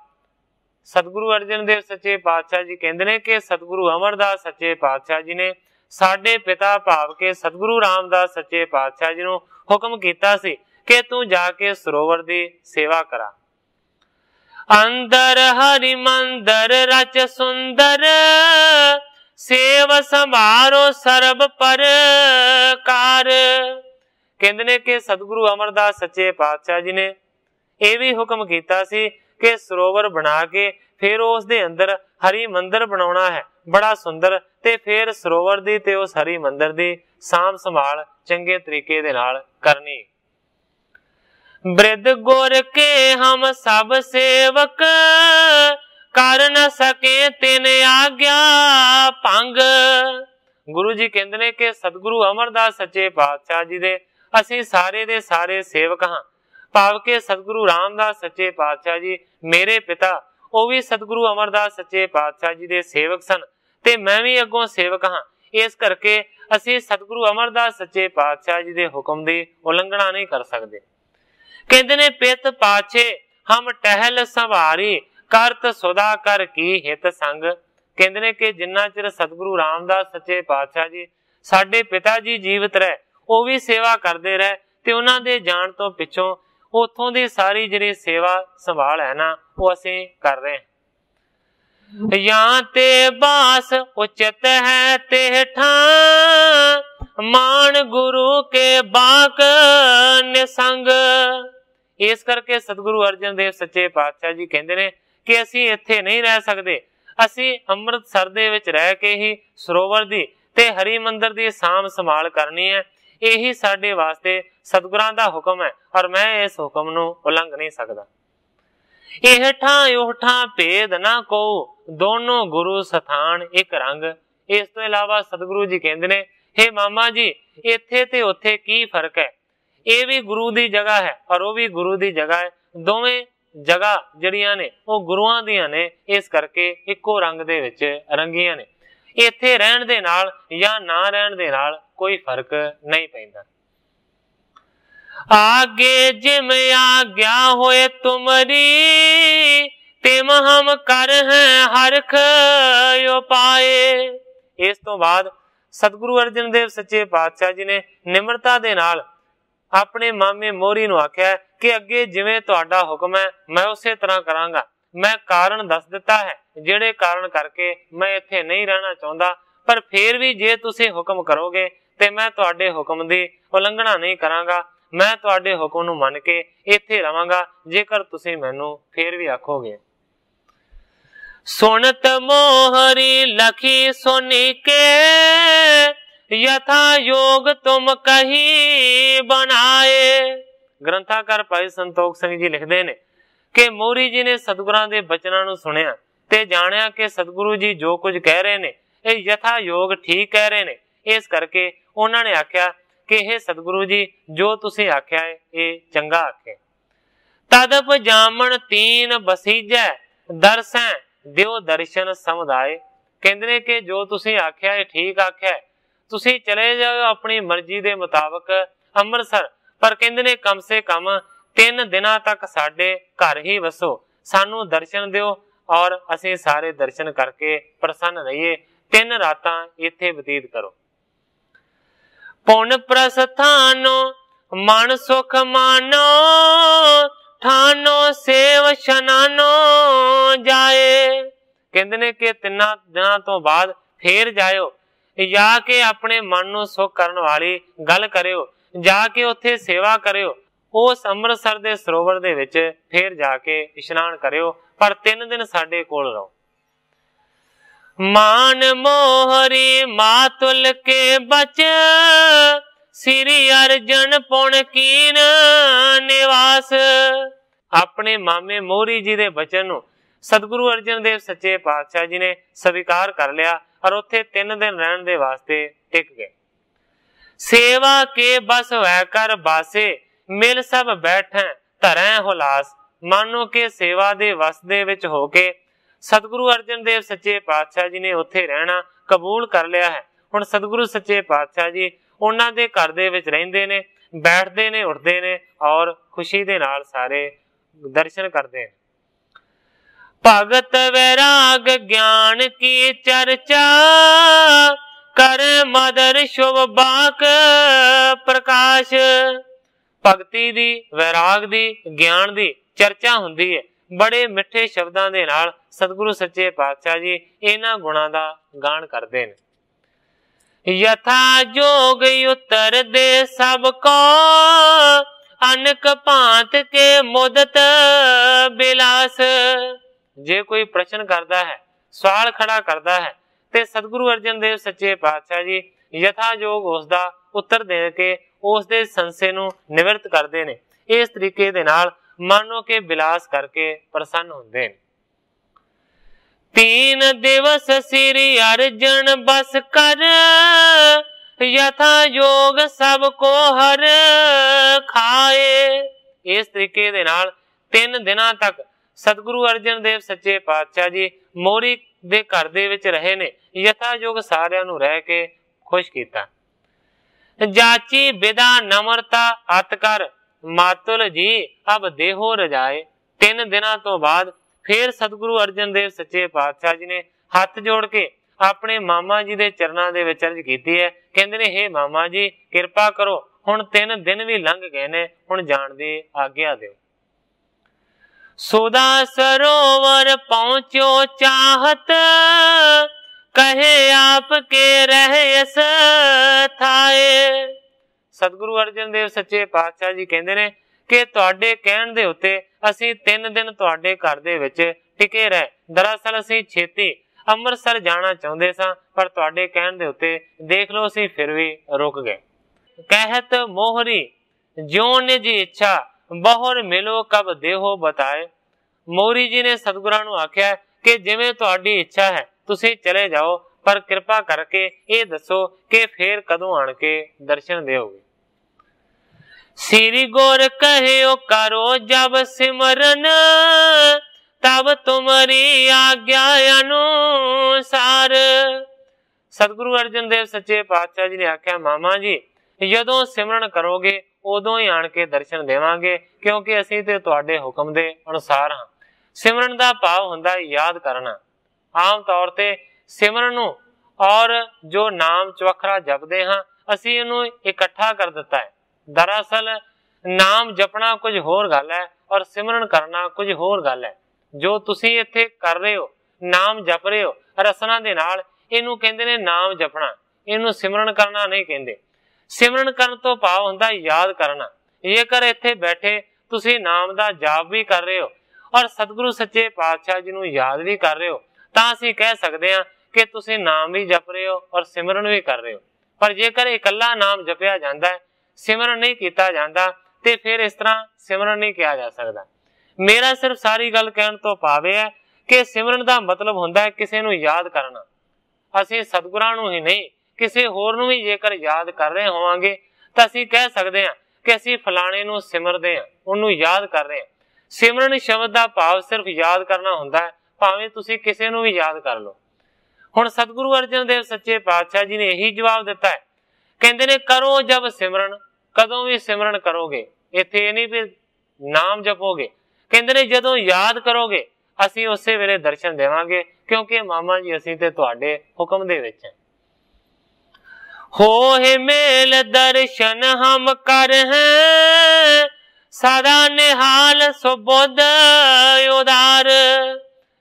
सतगुरु अर्जन देव सच्चे पातशाह जी कहते हैं कि सतगुरु अमरदास सच्चे पातशाह जी ने साडे पिता भाव के सतगुरु रामदास सच्चे पातशाह जी नूं हुक्म कीता सी कि तू जाके सरोवर दी सेवा करा। अंदर हरि मंदर रच सुंदर सेव संभारो सर्ब परकार। कहते ने कि सतगुरु अमरदास सच्चे पातशाह जी ने यह भी हुक्म कीता सी कि सरोवर बना के फिर उस दे अंदर हरि मंदिर बनाना है बड़ा सुंदर, ते फिर सरोवर दी ते उस हरि मंदिर दी साम संभाल चंगे तरीके दे नाल करनी। वृद्ध गुर के हम सब सेवक कर न सके तिन आज्ञा भंग। गुरु जी कहते ने कि सतगुरु अमरदास सच्चे पातशाह जी दे असी सारे दे सारे सेवक हाँ, भाव के सतगुरु रामदास सच्चे पातशाह जी मेरे पिता वो भी सतगुरु अमरदास सच्चे पातशाह जी दे सेवक सन ते मैं भी अगों सेवक हाँ। इस करके असी सतगुरु अमरदास सच्चे पातशाह जी दे हुक्म दी उलंघना नहीं कर सकते। कहते ने पित पाछे हम टहल संवारी करत सुधा कर की हित संग। कहते ने कि जिन्ना चिर सतगुरु रामदास सच्चे पातशाह जी साडे पिता जी जीवित रहे वो भी सेवा करते रहे ते उन्हां दे जाण तो पिछों उथों दी सारी जिहड़ी सेवा संभाल है ना वो असीं कर रहे हैं। या ते बास उचित है ते ठां मान गुरु के बाक निसंग। इस करके सतगुरु अर्जन देव सच्चे पातशाह जी कहते ने कि असीं इत्थे नहीं रह सकते, असीं अमृतसर दे विच रह के ही सरोवर दी ते हरि मंदिर दी साम संभाल करनी है। यही साडे वास्ते सतगुरां दा हुक्म है और मैं इस हुक्म नूं उलंघ नहीं सकदा। एह ठां ओह ठां भेद ना को दोनों गुरु स्थान एक रंग। इस तो इलावा सतगुरु जी कहते ने हे मामा जी इत्थे ते उत्थे की फर्क है, ये भी गुरु दी जगह है और वो भी गुरु दी जगह है, दोवें जगह जड़ियां ने वो गुरुआं दियां ने, इस करके इक्को रंग दे विच रंगियां ने। इत्थे रहण दे नाल या ना रहण दे नाल कोई फर्क नहीं पैंदा। आगे जिम आज्ञा होए तुमरी तिम हम कर हैं हरख यो पाए। इस तो बाद सतगुरु अर्जन देव सच्चे पातशाह जी ने निमरता दे नाल अपने मामे मोहरी नूं आख्या कि अगे जिवें तुहाडा हुक्म है मैं उसे तरह करांगा। मैं कारण दस दिता है जिहड़े कारण करके मैं इत्थे नहीं रहना चाहुंदा, पर फिर भी जे तुसीं हुक्म करोगे ते मैं तुहाडे हुक्म दी उलंघना नहीं करांगा। मैं तुहाडे हुक्म नूं मन के इत्थे रवांगा जेकर तुसीं मैनूं फिर भी आखोगे। सुनत मोहरी लखी सुनी के यथा योग तुम कही बनाए। ग्रंथाकार भाई संतोख सिंह जी लिखते ने कि मोहरी जी ने सतगुरां दे बचनां नूं सुनिया ते जानिया कि सतगुरु जी जो कुछ कह रहे ने ये यथा योग ठीक कह रहे ने। इस करके उन्होंने आख्या कि हे सतगुरु जी जो तुसीं आख्या है ये चंगा आखे। तदप जामन तीन बसीजै दरसैं दिओ दर्शन समुदाय। कहंदे ने कि जो तुसीं आख्या है ठीक आख्या है, तुसीं चले जाओ अपनी मर्जी दे मुताबिक अमृतसर, पर कहंदे ने कम से कम 3 दिनां तक साडे घर ही वसो, सानू दर्शन दिओ और असीं सारे दर्शन करके प्रसन्न रहिए। 3 रातां इत्थे बतीत करो। पुन प्रस्थानो मन सुख मानो ठानो सेव शनानो जाए। कहंदे ने कि 3 दिनां तो बाद फिर जाओ, जाके अपने मन नूं सुख करन वाली गल करियो, जाके उत्थे सेवा करियो। उस अमृतसर दे सरोवर दे विच फिर जाके इशनान करियो, पर 3 दिन साडे कोल रहो। मान मोहरी मातुल के बच श्री अर्जन पुन कीन निवास। अपने मामे मोहरी जी दे बचन नूं सतगुरु अर्जन देव सच्चे पातशाह जी ने स्वीकार कर लिया और उत्थे 3 दिन रहने दे वास्ते टिक गए। सेवा के बस वह कर बासे मिल सब बैठे धरें हुलास। मानो के सेवा दे वस दे विच हो के सतगुरु अर्जन देव सच्चे पातशाह जी ने उत्थे रहना कबूल कर लिया है। हुण सतगुरु सच्चे पातशाह जी उन्हां दे घर दे विच रहिंदे ने, बैठदे ने, उठदे ने और खुशी दे नाल सारे दर्शन करदे ने। भगत वैराग ज्ञान की चर्चा, कर मदर शुभ बाक प्रकाश। भगती दी, वैराग दी, ज्ञान दी चर्चा हुंदी है। बड़े मिठे शब्दां दे नाल सतगुरु सच्चे पातशाह जी इन्हां गुणां दा गान करदे ने। यथा जोग उत्तर दे सब को, अनक भांत के मुदत बिलास। जे कोई प्रश्न करता है, सवाल खड़ा करता है, ते सतगुरु अर्जन देव सच्चे पातशाह जी यथा जोग उसका उत्तर दे के उसके संशय नूं निवृत्त करते हैं। इस तरीके दे नाल मानो के बिलास करके प्रसन्न होंदे ने। 3 दिवस श्री अर्जन बस कर, यथा योग सब को हर खाए। इस तरीके दे नाल 3 दिनां तक सतगुरु अर्जन देव सच्चे पातशाह जी मोरी दे घर दे विच रहे ने। यथा योग सारियां नूं रह के खुश कीता। जाची विदा नम्रता अत कर, मातुल जी अब देहो रजाए। 3 दिनां तो बाद फिर सतगुरु अर्जन देव सच्चे पातशाह जी ने हथ जोड़ के अपने मामा जी दे चरनां दे विच अर्ज कीती है। कहंदे ने हे मामा जी किरपा करो, हुण 3 दिन भी लंघ गए ने, हुण जाण दी आग्या दिओ। सुदा सरोवर पहुंचो चाहत, कहे आपके रहयस थाए। सतगुरु अर्जन देव सच्चे पातशाह जी कहंदे ने कि तुहाडे कहण दे उत्ते असीं 3 दिन तुहाडे घर दे विच टिके रहे। दरअसल असीं छेती ਅੰਮ੍ਰਿਤਸਰ जाना चाहुंदे सां, पर तुहाडे कहण दे उत्ते देख लो असीं फिर भी रुक गए। कहत मोहरी ज्यों निज इच्छा, बहुर मिलो कब देहो बताए। मोहरी जी ने सतगुरां नूं आख्या कि जिवें तुहाडी इच्छा है तुसीं चले जाओ, पर किरपा करके ये दसो कि फिर कदों आण के दर्शन देओगे। श्री गुर कहियो करो जब सिमरन, तब तुम्हारी आज्ञा अनुसार। सतगुरु अर्जन देव सच्चे पातशाह जी ने आख्या मामा जी जदों सिमरन करोगे उदों ही आण के दर्शन देवांगे, क्योंकि असीं ते तुहाडे हुक्म दे अनुसार हां। सिमरन दा भाव हुंदा याद करना। आम तौर ते सिमरन नूं और जो नाम चवखरा जपदे हां असीं इहनूं इकट्ठा कर दिता है। दरअसल नाम जपना कुछ होर गल है और सिमरन करना कुछ होर गल है। जो तुसीं इत्थे कर रहे हो, नाम जप रहे हो रसना दे नाल, इहनूं कहंदे ने नाम जपना, इहनूं सिमरन करना नहीं कहंदे। सिमरन करन तो भाव हुंदा याद करना। जेकर इत्थे बैठे तुसीं नाम दा जाप भी कर रहे हो और सतगुरु सच्चे पातशाह जी नूं याद भी कर रहे हो, तां असीं कह सकदे हां कि तुसीं नाम भी जप रहे हो और सिमरन भी कर रहे हो। पर जेकर इकल्ला नाम जपिया जांदा है, सिमरन नहीं कीता जांदा, ते फिर इस तरह सिमरन नहीं किया जा सकदा। मेरा सिर्फ सारी गल कहण तो भाव है कि सिमरन दा मतलब हुंदा है किसी नूं याद करना। असीं सतगुरां नूं ही नहीं किसी होर नूं भी जेकर याद कर रहे होवांगे तां असीं कह सकदे हां कि असीं फलाणे नूं सिमरदे हां, उहनूं याद कर रहे हां। सिमरन शब्द दा भाव सिर्फ याद करना हुंदा है, भावें तुसीं किसी नूं भी याद कर लो। हुण सतगुरु अर्जन देव सच्चे पातशाह जी ने यही जवाब दिता है। कहंदे ने करो जब सिमरन, कदों भी सिमरन करोगे, इत्थे नहीं भी नाम जपोगे। कहंदे ने जदों याद करोगे असीं उसे वेले दर्शन देवांगे, क्योंकि मामा जी असीं ते तुहाडे हुक्म दे विच हैं। हो हे मेल दर्शन हम कर हैं, सदा निहाल सुबुध उदार।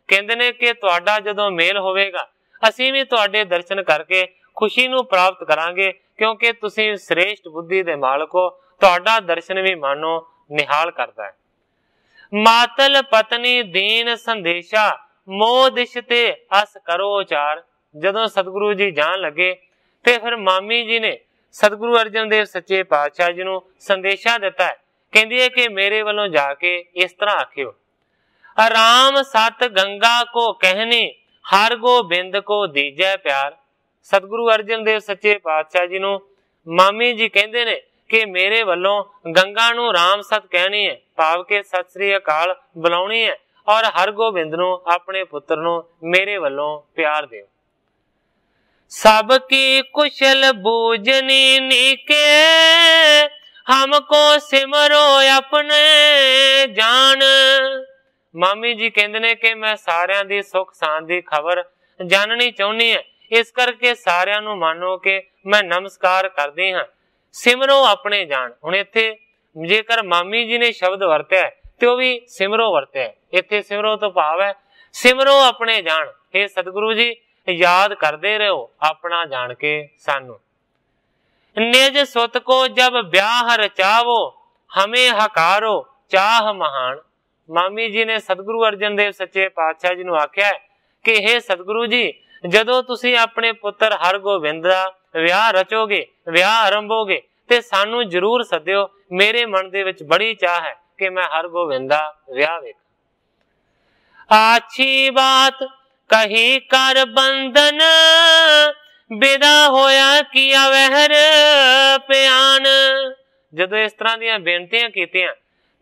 कहंदे ने कि तुहाडा जदों मेल होवेगा असीं भी तुहाडे दर्शन करके खुशी नूं प्राप्त करांगे, क्योंकि तुसीं श्रेष्ठ बुद्धि दे मालक हो। तुहाडा दर्शन भी मानो निहाल करदा है। मातल पत्नी दीन संदेशा, मोह दिश ते अस करो उचार। जदों सतगुरु जी जान लगे ते फिर मामी जी ने सतगुरु अर्जन देव सच्चे पातशाह जी नूं संदेशा दिता है। कहंदी है कि मेरे वालों जाके इस तरह आखियो, राम सत गंगा को कहनी, हर गोबिंद को दीजै प्यार। सतगुरु अर्जन देव सच्चे पातशाह जी नूं मामी जी कहंदे ने कि मेरे वालों गंगा नूं राम सत कहनी है, भाव के सत श्री अकाल बुलाउणी है, और हर गोबिंद नूं अपने पुत्र नूं मेरे वालों प्यार दिओ। सबकी कुशल बूझनी नीके, हमको सिमरो अपने जान। मामी जी कहते ने कि मैं सारियां दी सुख शांति दी खबर जाननी चाहनी है, इस करके सारियां नू मानो कि मैं नमस्कार करदी हां। सिमरो अपने जान। हुण इत्थे जेकर मामी जी ने शब्द वरत्या ते ओह भी सिमरो वरत्या। इत्थे सिमरो तो भाव है सिमरो अपने जान। हे सतगुरु जी याद करदे रहो अपना जान के सानू। निज सुत को जब ब्याह रचावो हमें हकारो चाह महान। मामी जी ने सतगुरु अर्जन देव सच्चे पातशाह जी नू आख्या है कि हे सतगुरु जी जदों तुसी अपने पुत्र हरगोबिंद दा विआह रचोगे, विआह आरंभोगे ते सानू जरूर सद्दिओ। मेरे मन दे विच बड़ी चाह है कि मैं हरगोबिंद दा विआह वेखां। आछी बात कही कर बंधन विदा होया किया वहर प्यान। जदों इस तरह दीयां बेनतियां कीतियां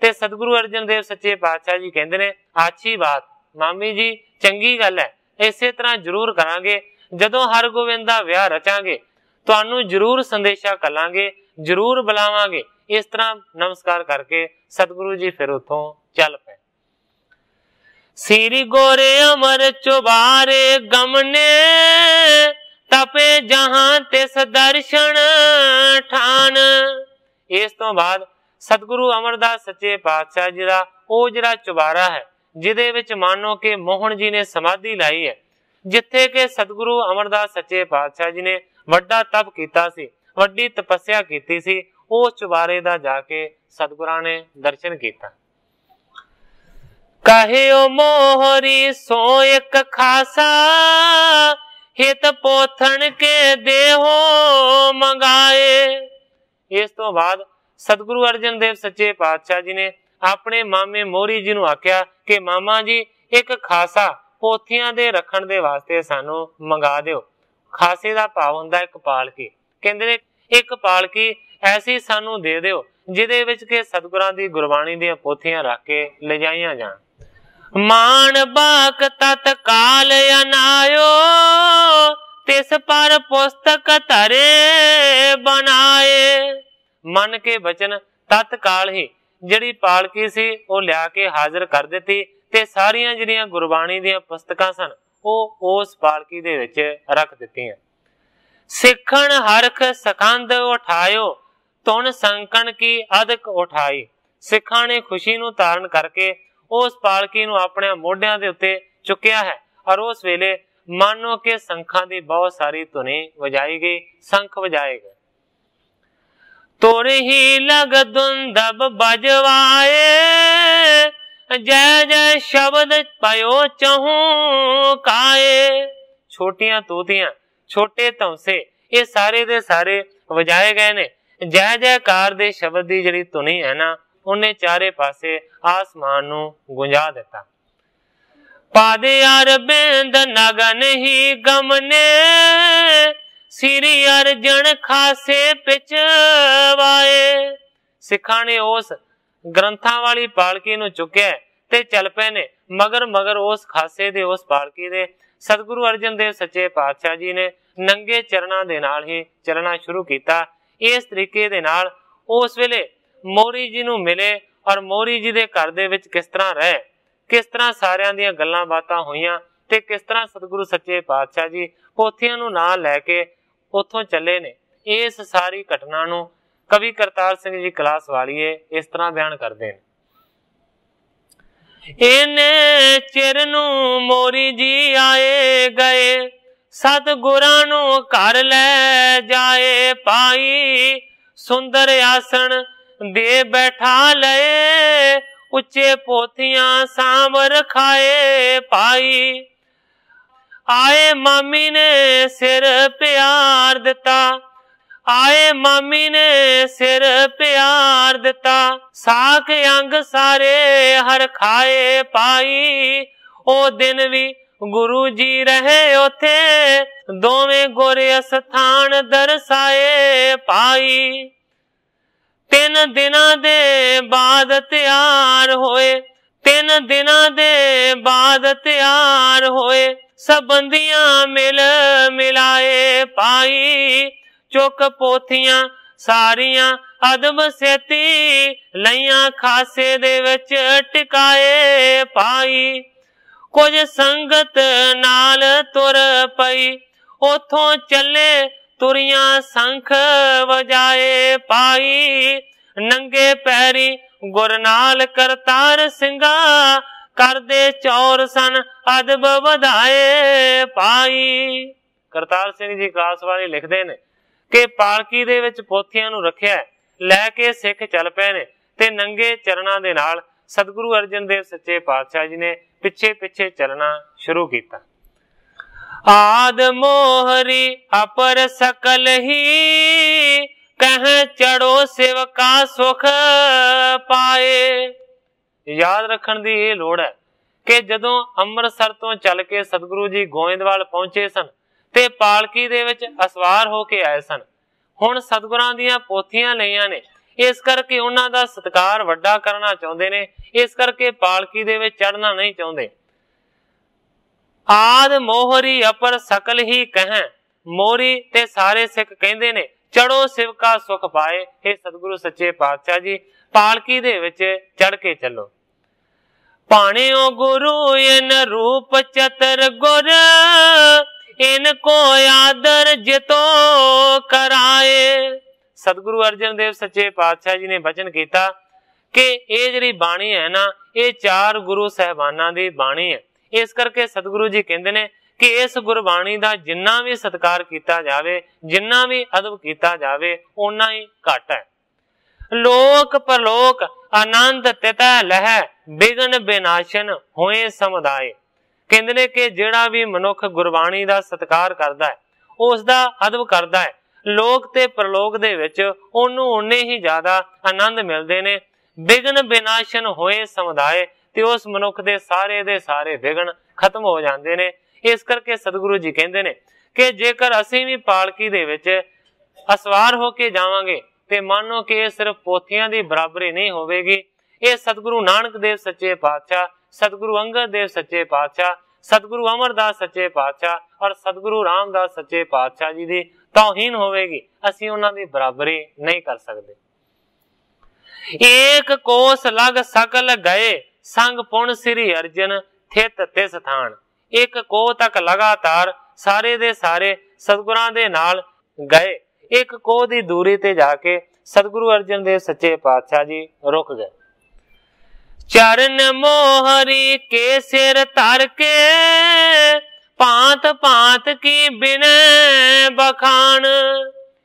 ते सतगुरु अर्जन देव सच्चे पातशाह जी कहंदे ने आछी बात, मामी जी चंगी गल है, इसे तरह जरूर करांगे। जदों हरगोबिंद दा विआह रचांगे तुहानू जरूर संदेशा कलांगे, जरूर बुलावांगे। इस तरह नमस्कार करके सतगुरु जी फिर उथों चल पे। सिरी गोरे अमर चुबारे गमने तपे जहां तिस दर्शन ठान। इस तो बाद सतगुरु अमरदास सच्चे पातशाह जी दा ओह जिहड़ा चुबारा है जिहदे विच मानो कि मोहन जी ने समाधि लाई है, जिथे कि सतगुरु अमरदास सच्चे पातशाह जी ने वड्डा तप कीता सी, वड्डी तपस्या कीती सी, उस चुबारे दा जाके सतगुरां ने दर्शन कीता। कहे ओ मोहरी सो एक खासा हित पोथन के देहो मंगाए। इस तो बाद सतगुरु अर्जन देव सच्चे पातशाह जी ने अपने मामे मोहरी जी नू आख्या कि मामा जी एक खासा पोथियां दे रखण दे वास्ते सानू मंगा दिओ। खासे दा भाव हुंदा एक पालकी। कहंदे ने एक पालकी ऐसी सानू दे दिओ जिहदे विच कि सतगुरां दी गुरबाणी दी पोथियां रख के ले जाईयां जाण। मान बाक तत्काल अनायो तिस पर पुस्तक धरे बनाए। मन के बचन तत्काल ही जिहड़ी पालकी सी वो लिया के हाजिर कर दिती ते सारियां जिहड़ियां गुरबाणी दीयां पुस्तकां सन वो उस पालकी दे विच रख दित्तियां। सिखण हरख सखंद उठायो तुन संकन की अदक उठाई। सिखां ने खुशी नू धारण करके उस पालकी नू अपने मोढियां दे उत्ते चुकिया है और उस वेले मानो के संखां दी बहुत सारी धुनी वजाई गई, संख वजाए गए। तुर ही लग दुंदब बजवाए जय जय शब्द पयो चहू काए। छोटियां तूतियां छोटे तमसे ये सारे दे सारे वजाए गए ने। जय जयकार दे शब्द दी जिहड़ी धुनी है ना उन्हें चारे पासे आसमान नू गुंजा दिता। पादे अरबिंद नगन ही गमने सिरी अर्जन खासे पिछवाए। सिखां ने उस ग्रंथां वाली पालकी नू चुक्या ते चल पे ने मगर मगर उस खासे दे उस पालकी दे। सतगुरु अर्जन देव सच्चे पातशाह जी ने नंगे चरणां दे नाल ही चलना शुरू किया। इस तरीके दे नाल उस वेले मोहरी जी नू मिले और मोहरी जी दे घर दे विच किस तरह रहे, किस तरह सारियां दीयां गल्लां बातां होईयां ते किस तरह सतगुरु सच्चे पातशाह जी पोथियां नू नाल लैके उथों चले ने। इस सारी घटना नू कवि करतार सिंह जी कलास वालीए इस तरह बयान करते हैं। इन्ने चिर नू मोरी जी आए गए सतगुरां नू घर ले जाए पाई। सुंदर आसन दे बैठा लए उच्चे पोथियां सांभ रखाए पाई। आए मामी ने सिर प्यार दिता, आए मामी ने सिर प्यार दिता। साख अंग सारे हर खाए पाई। ओ दिन भी गुरु जी रहे उथे दोवें गोरे स्थान दरसाए पाई। 3 दिनां दे बाद तैयार होए, 3 दिनां दे बाद तैयार होए। सबंदियां मिल मिलाए पाई। चुक पोथियां सारियां ਅਦਬ ਸੇਤੀ ਲਈਆਂ ਖਾਸੇ ਦੇ ਵਿੱਚ ਟਿਕਾਏ ਪਾਈ। ਕੁਝ ਸੰਗਤ ਨਾਲ ਤੁਰ ਪਈ ਉਥੋਂ ਚੱਲੇ ਤੁਰੀਆਂ ਸੰਖ ਵਜਾਏ ਪਾਈ। ਨੰਗੇ ਪੈਰੀ ਗੁਰ ਨਾਲ ਕਰਤਾਰ ਸਿੰਘਾ ਕਰਦੇ ਚੌਰ ਸਨ ਅਦਬ ਵਧਾਏ ਪਾਈ। ਕਰਤਾਰ ਸਿੰਘ ਜੀ ਕਲਾਸ ਵਾਲੇ ਲਿਖਦੇ ਨੇ ਕਿ ਪਾਲਕੀ ਦੇ ਵਿੱਚ ਪੋਥੀਆਂ ਨੂੰ ਰੱਖਿਆ ਲੈ ਕੇ ਸਿੱਖ ਚੱਲ ਪਏ ਨੇ ਤੇ ਨੰਗੇ ਚਰਨਾਂ ਦੇ ਨਾਲ ਸਤਿਗੁਰੂ ਅਰਜਨ ਦੇਵ ਸੱਚੇ ਪਾਤਸ਼ਾਹ ਜੀ ਨੇ ਪਿੱਛੇ ਪਿੱਛੇ ਚੱਲਣਾ ਸ਼ੁਰੂ ਕੀਤਾ। ਆਦ ਮੋਹਰੀ ਅਪਰ ਸਕਲ ਹੀ ਕਹਿ ਚੜੋ ਸੇਵਕਾ ਸੁਖ ਪਾਏ। ਯਾਦ ਰੱਖਣ ਦੀ ਇਹ ਲੋੜ ਹੈ ਕਿ ਜਦੋਂ ਅੰਮ੍ਰਿਤਸਰ ਤੋਂ ਚੱਲ ਕੇ ਸਤਿਗੁਰੂ ਜੀ ਗੋਇੰਦਵਾਲ ਪਹੁੰਚੇ ਸਨ ਤੇ ਪਾਲਕੀ ਦੇ ਵਿੱਚ ਅਸਵਾਰ ਹੋ ਕੇ ਆਏ ਸਨ। ਹੁਣ ਸਤਿਗੁਰਾਂ ਦੀਆਂ ਪੋਥੀਆਂ ਲਈਆਂ ਨੇ, ਇਸ ਕਰਕੇ ਉਹਨਾਂ ਦਾ ਸਤਿਕਾਰ ਵੱਡਾ ਕਰਨਾ ਚਾਹੁੰਦੇ ਨੇ, ਇਸ ਕਰਕੇ ਪਾਲਕੀ ਦੇ ਵਿੱਚ ਚੜ੍ਹਨਾ ਨਹੀਂ ਚਾਹੁੰਦੇ। ਆਦ ਮੋਹਰੀ ਅਪਰ ਸਕਲ ਹੀ ਕਹਿ, ਮੋਹਰੀ ਤੇ ਸਾਰੇ ਸਿੱਖ ਕਹਿੰਦੇ ਨੇ ਚੜੋ ਸਿਵਕਾ ਸੁਖ ਪਾਏ। ਇਹ ਸਤਿਗੁਰੂ ਸੱਚੇ ਪਾਤਸ਼ਾਹ ਜੀ ਪਾਲਕੀ ਦੇ ਵਿੱਚ ਚੜ ਕੇ ਚੱਲੋ। ਭਾਣਿਓ ਗੁਰੂ ਇਨ ਰੂਪ ਚਤਰ ਗੁਰ ਇਨ ਕੋ ਆਦਰ ਜਿਤੋ ਕਰਾਏ। ਸਤਿਗੁਰੂ ਅਰਜਨ ਦੇਵ ਸੱਚੇ ਪਾਤਸ਼ਾਹ ਜੀ ਨੇ ਬਚਨ ਕੀਤਾ ਕਿ ਇਹ ਜਿਹੜੀ ਬਾਣੀ ਹੈ ਨਾ, ਇਹ 4 ਗੁਰੂ ਸਾਹਿਬਾਨਾਂ ਦੀ ਬਾਣੀ ਹੈ। ਇਸ ਕਰਕੇ ਸਤਿਗੁਰੂ ਜੀ ਕਹਿੰਦੇ ਨੇ ਕਿ ਇਸ ਗੁਰਬਾਣੀ ਦਾ ਜਿੰਨਾ ਵੀ ਸਤਿਕਾਰ ਕੀਤਾ ਜਾਵੇ, ਜਿੰਨਾ ਵੀ ਅਦਬ ਕੀਤਾ ਜਾਵੇ, ਓਨਾ ਹੀ ਘੱਟ ਹੈ। ਲੋਕ ਪਰਲੋਕ ਆਨੰਦ ਤਿਤੈ ਲਹਿ ਬਿਗਨ ਬਿਨਾਸ਼ਨ ਹੋਏ ਸਮੁਦਾਏ। ਕਹਿੰਦੇ ਨੇ ਕਿ ਜਿਹੜਾ ਵੀ ਮਨੁੱਖ ਗੁਰਬਾਣੀ ਦਾ ਸਤਿਕਾਰ ਕਰਦਾ ਹੈ, ਉਸ ਦਾ ਅਦਬ ਕਰਦਾ ਹੈ, ਲੋਕ ਤੇ ਪਰਲੋਕ ਦੇ ਵਿੱਚ ਉਹਨੂੰ ਉਨੇ ਹੀ ਜ਼ਿਆਦਾ ਆਨੰਦ ਮਿਲਦੇ ਨੇ। ਬਿਗਨ ਬਿਨਾਸ਼ਨ ਹੋਏ ਸਮੁਦਾਏ, ਤੇ ਉਸ ਮਨੁੱਖ ਦੇ ਸਾਰੇ ਵਿਗਨ ਖਤਮ ਹੋ ਜਾਂਦੇ ਨੇ। ਇਸ ਕਰਕੇ ਸਤਿਗੁਰੂ ਜੀ ਕਹਿੰਦੇ ਨੇ ਕਿ ਜੇਕਰ ਅਸੀਂ ਵੀ ਪਾਲਕੀ ਦੇ ਵਿੱਚ ਅਸਵਾਰ ਹੋ ਕੇ ਜਾਵਾਂਗੇ ਤੇ ਮੰਨੋ ਕਿ ਇਹ ਸਿਰਫ ਪੋਥੀਆਂ ਦੀ ਬਰਾਬਰੀ ਨਹੀਂ ਹੋਵੇਗੀ। ਇਹ ਸਤਿਗੁਰੂ ਨਾਨਕ ਦੇਵ ਸੱਚੇ ਪਾਤਸ਼ਾਹ, ਸਤਿਗੁਰੂ ਅੰਗਦ ਦੇਵ ਸੱਚੇ ਪਾਤਸ਼ਾਹ, ਸਤਿਗੁਰੂ ਅਮਰਦਾਸ ਸੱਚੇ ਪਾਤਸ਼ਾਹ ਔਰ ਸਤਿਗੁਰੂ ਰਾਮਦਾਸ ਸੱਚੇ ਪਾਤਸ਼ਾਹ ਜੀ ਦੀ ਤੌਹੀਨ ਹੋਵੇਗੀ। ਅਸੀਂ ਉਹਨਾਂ ਦੀ ਬਰਾਬਰੀ ਨਹੀਂ ਕਰ ਸਕਦੇ। ਏਕ ਕੋਸ ਲਗ ਸਕਲ ਗਏ ਸੰਗ ਪੁਣ ਸ੍ਰੀ ਅਰਜਨ ਥਿਤ ਤਿਸ ਥਾਨ। ਇੱਕ ਕੋਹ ਤੱਕ ਲਗਾਤਾਰ ਸਾਰੇ ਦੇ ਸਾਰੇ ਸਤਿਗੁਰਾਂ ਦੇ ਨਾਲ ਗਏ। ਇੱਕ ਕੋਹ ਦੀ ਦੂਰੀ ਤੇ ਜਾ ਕੇ ਸਤਿਗੁਰੂ ਅਰਜਨ ਦੇਵ ਸੱਚੇ ਪਾਤਸ਼ਾਹ ਜੀ ਰੁਕ ਗਏ। ਚਰਨ ਮੋਹਰੀ ਕੇ ਸਿਰ ਧਰ ਕੇ ਭਾਂਤ ਭਾਂਤ ਕੀ ਬਿਨੈ ਬਖਾਨ।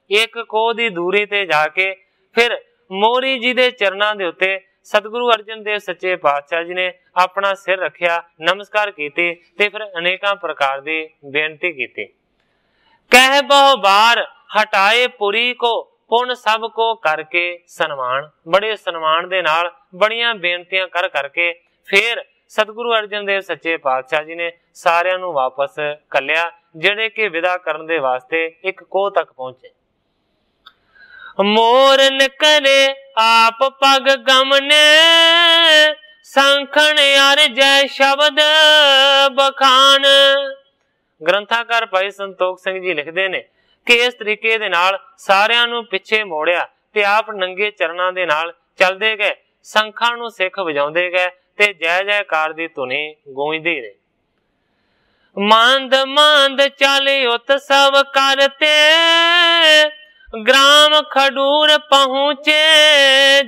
ਇੱਕ ਕੋਹ ਦੀ ਦੂਰੀ ਤੇ ਜਾ ਕੇ ਫਿਰ ਮੋਹਰੀ ਜੀ ਦੇ ਚਰਨਾਂ ਦੇ ਉੱਤੇ ਸਤਿਗੁਰੂ ਅਰਜਨ ਦੇਵ ਸੱਚੇ ਪਾਤਸ਼ਾਹ ਜੀ ਨੇ ਆਪਣਾ ਸਿਰ ਰੱਖਿਆ, ਨਮਸਕਾਰ ਕੀਤੀ ਤੇ ਫਿਰ ਅਨੇਕਾਂ ਪ੍ਰਕਾਰ ਦੀ ਬੇਨਤੀ ਕੀਤੀ। ਕਹਿ ਬਹੁ ਬਾਰ ਹਟਾਏ ਪੁਰੀ ਕੋ ਪੁਨ ਸਭ ਕੋ ਕਰਕੇ ਸਨਮਾਨ। ਬੜੇ ਸਨਮਾਨ ਦੇ ਨਾਲ ਬੜੀਆਂ ਬੇਨਤੀਆਂ ਕਰ ਕਰਕੇ ਫਿਰ ਸਤਿਗੁਰੂ ਅਰਜਨ ਦੇਵ ਸੱਚੇ ਪਾਤਸ਼ਾਹ ਜੀ ਨੇ ਸਾਰਿਆਂ ਨੂੰ ਵਾਪਸ ਕੱਲਿਆ, ਜਿਹੜੇ ਕਿ ਵਿਦਾ ਕਰਨ ਦੇ ਵਾਸਤੇ ਇੱਕ ਕੋਹ ਤੱਕ ਪਹੁੰਚੇ। ਮੋਰਨ ਕਰੇ ਆਪ ਪਗ ਗਮਨੇ ਸੰਖਣ ਅਰਜੈ ਸ਼ਬਦ ਬਖਾਨ। ਗ੍ਰੰਥਾਕਾਰ ਭਾਈ ਸੰਤੋਖ ਸਿੰਘ ਜੀ ਲਿਖਦੇ ਨੇ ਕਿ ਇਸ ਤਰੀਕੇ ਦੇ ਨਾਲ ਸਾਰਿਆਂ ਨੂੰ ਪਿੱਛੇ ਮੋੜਿਆ ਤੇ ਆਪ ਨੰਗੇ ਚਰਨਾਂ ਦੇ ਨਾਲ ਚੱਲਦੇ ਗਏ, ਸੰਖਾਂ ਨੂੰ ਸਿੱਖ ਵਜਾਉਂਦੇ ਗਏ ਤੇ ਜੈ ਜੈਕਾਰ ਦੀ ਧੁਨੀ ਗੂੰਜਦੀ ਰਹੀ। ਮੰਦ ਮੰਦ ਚਾਲੇ ਉਤਸਵ ਕਰਤੇ ਗ੍ਰਾਮ ਖਡੂਰ ਪਹੁੰਚੇ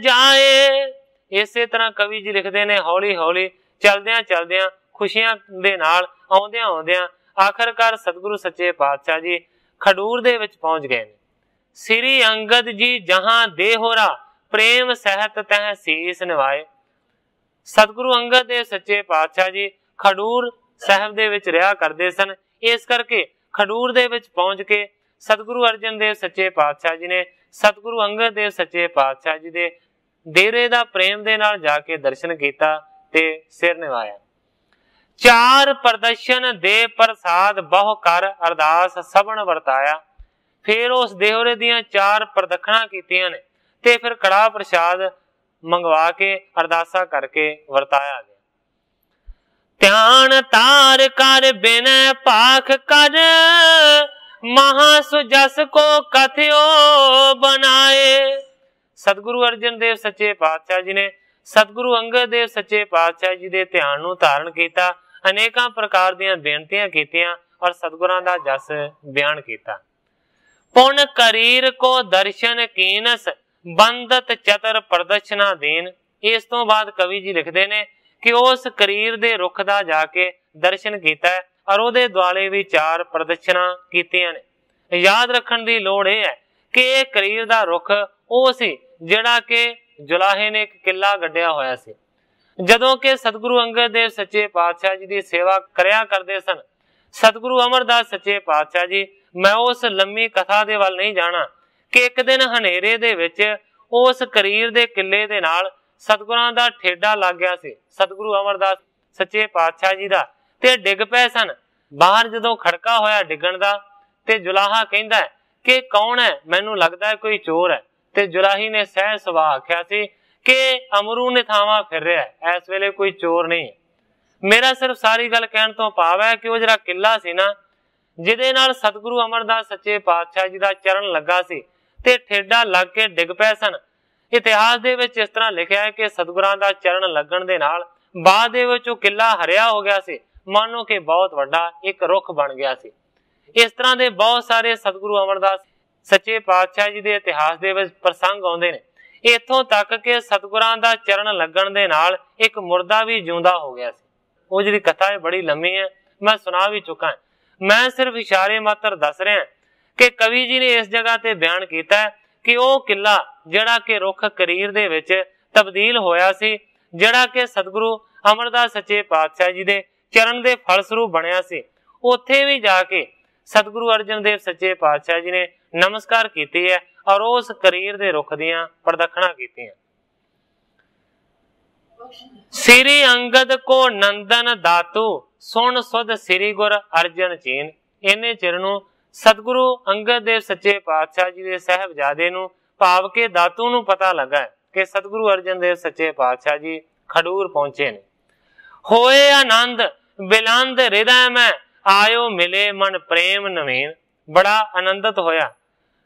ਜਾਏ। ਇਸੇ ਤਰ੍ਹਾਂ ਕਵੀ ਜੀ ਲਿਖਦੇ ਨੇ ਹੌਲੀ ਹੌਲੀ ਚਲਦਿਆਂ ਚਲਦਿਆਂ ਖੁਸ਼ੀਆਂ ਦੇ ਨਾਲ ਆਉਂਦਿਆਂ ਆਉਂਦਿਆਂ ਆਖਰਕਾਰ ਸਤਿਗੁਰੂ ਸੱਚੇ ਪਾਤਸ਼ਾਹ ਜੀ ਖਡੂਰ ਦੇ ਵਿੱਚ ਪਹੁੰਚ ਗਏ ਨੇ। ਸ੍ਰੀ ਅੰਗਦ ਜੀ ਜਹਾਂ ਦੇਹੋਰਾ ਪ੍ਰੇਮ ਸਹਿਤ ਤਹਿ ਸੀਸ ਨਿਵਾਏ। ਸਤਿਗੁਰੂ ਅੰਗਦ ਦੇਵ ਸੱਚੇ ਪਾਤਸ਼ਾਹ ਜੀ ਖਡੂਰ ਸਾਹਿਬ ਦੇ ਵਿੱਚ ਰਿਹਾ ਕਰਦੇ ਸਨ। ਇਸ ਕਰਕੇ ਖਡੂਰ ਦੇ ਵਿੱਚ ਪਹੁੰਚ ਕੇ ਸਤਿਗੁਰੂ ਅਰਜਨ ਦੇਵ ਸੱਚੇ ਪਾਤਸ਼ਾਹ ਜੀ ਨੇ ਸਤਿਗੁਰੂ ਅੰਗਦ ਦੇਵ ਸੱਚੇ ਪਾਤਸ਼ਾਹ ਜੀ ਦੇ ਡੇਰੇ ਦਾ ਪ੍ਰੇਮ ਦੇ ਨਾਲ ਜਾ ਕੇ ਦਰਸ਼ਨ ਕੀਤਾ ਤੇ ਸਿਰ ਨਿਵਾਇਆ। ਚਾਰ ਪ੍ਰਦਰਸ਼ਨ ਦੇ ਪ੍ਰਸਾਦ ਬਹੁ ਕਰ ਅਰਦਾਸ ਸਭਨ ਵਰਤਾਇਆ। ਫਿਰ ਉਸ ਦੇਹਰੇ ਦੀਆਂ 4 ਪ੍ਰਦਖਣਾ ਕੀਤੀਆਂ ਨੇ ਤੇ ਫਿਰ ਕੜਾ ਪ੍ਰਸ਼ਾਦ ਮੰਗਵਾ ਕੇ ਅਰਦਾਸਾ ਕਰਕੇ ਵਰਤਾਇਆ ਗਿਆ। ਧਿਆਨ ਤਾਰ ਕਰ ਬਿਨੈ ਭਾਖ ਕਰ ਮਹਾ ਸੁਜਸ ਕੋ ਕਥਿਓ ਬਣਾਏ। सतगुरु अर्जन देव सच्चे पातशाह जी ने सतगुरु अंगद देव सच्चे पातशाह जी दे ध्यान नूं धारण कीता, अनेकां प्रकार दीयां बेनतियां कीतियां और सतगुरां दा जस बयान कीता। पुन करीर को दर्शन कीनस बंदत चतर प्रदर्शना दीन। इस तो बाद कवि जी लिखते ने कि उस करीर दे रुख दा जाके दर्शन कीता है और उहदे दुआले भी 4 प्रदर्शना कीतियां ने। याद रखण दी लोड़ यह है कि यह करीर दा रुख ਉਹ ਸੀ ਜਿਹੜਾ ਕਿ जुलाहे ने एक किला गढ़िया होया सी। जदों के सतगुरु अंगद देव सच्चे पातशाह जी की सेवा करया करते सन, सतगुरु अमरदास सच्चे पातशाह जी, मैं उस लंबी कथा दे वल नहीं जाना कि एक दिन हनेरे दे विच उस करीर दे किले दे नाल सतगुरां दा ठेडा लग गया सी सतगुरु अमरदास सच्चे पातशाह जी दा, ते डिग पए सन। बाहर जदों खड़का होया डिगण दा ते जुलाहा कहंदा है कि कौन है, मैनू लगदा है कोई चोर है। ते जुलाही ने सह सुभा आख्या सी कि अमरू ने थावा फिर रहा है, इस वेले कोई चोर नहीं है। मेरा सिर्फ सारी गल कहण तो भाव है कि वो जिहड़ा किला सी ना, जिहदे नाल सतगुरु अमरदास सच्चे पातशाह जी दा चरण लगा सी ते ठेडा लग के डिग पए सन। इतिहास दे विच इस तरह लिखिया है कि सतगुरां दा चरण लगण दे नाल बाद दे विच वो किला हरिया हो गया सी, मानो कि बहुत वड्डा एक रुख बन गया सी। इस तरह दे बहुत सारे सतगुरु अमरदास सच्चे पातशाह जी दे इतिहास दे विच प्रसंग आउंदे ने। इत्थों तक कि सतगुरां दा चरण लगण दे नाल एक मुर्दा भी जिउंदा हो गया सी। वो जिहड़ी कथा है बड़ी लंबी है, मैं सुना भी चुका है। मैं सिर्फ इशारे मात्र दस रहा कि कवि जी ने इस जगह ते बयान कीता है कि वो किला जिहड़ा कि रुख करीर दे विच तब्दील होया सी, जिहड़ा कि सतगुरु अमरदास सच्चे पातशाह जी दे चरण दे फलस्वरूप बनिया सी, उत्थे भी जाके सतगुरु अर्जन देव सच्चे पातशाह जी ने नमस्कार कीती है और उस करीर दे रुख दियां प्रदक्षिणा कीतियां। श्री अंगद को नंदन दातू सुन सुध श्री गुर अर्जन चीन। इन्ने चिर नूं सतगुरु अंगद देव सच्चे पातशाह जी दे साहबजादे नूं भाव के दातू नूं पता लगा कि सतगुरु अर्जन देव सच्चे पातशाह जी खडूर पहुंचे ने। होए आनंद बिलंद हृदय में आयो मिले मन प्रेम नवीन। बड़ा आनंदित होया,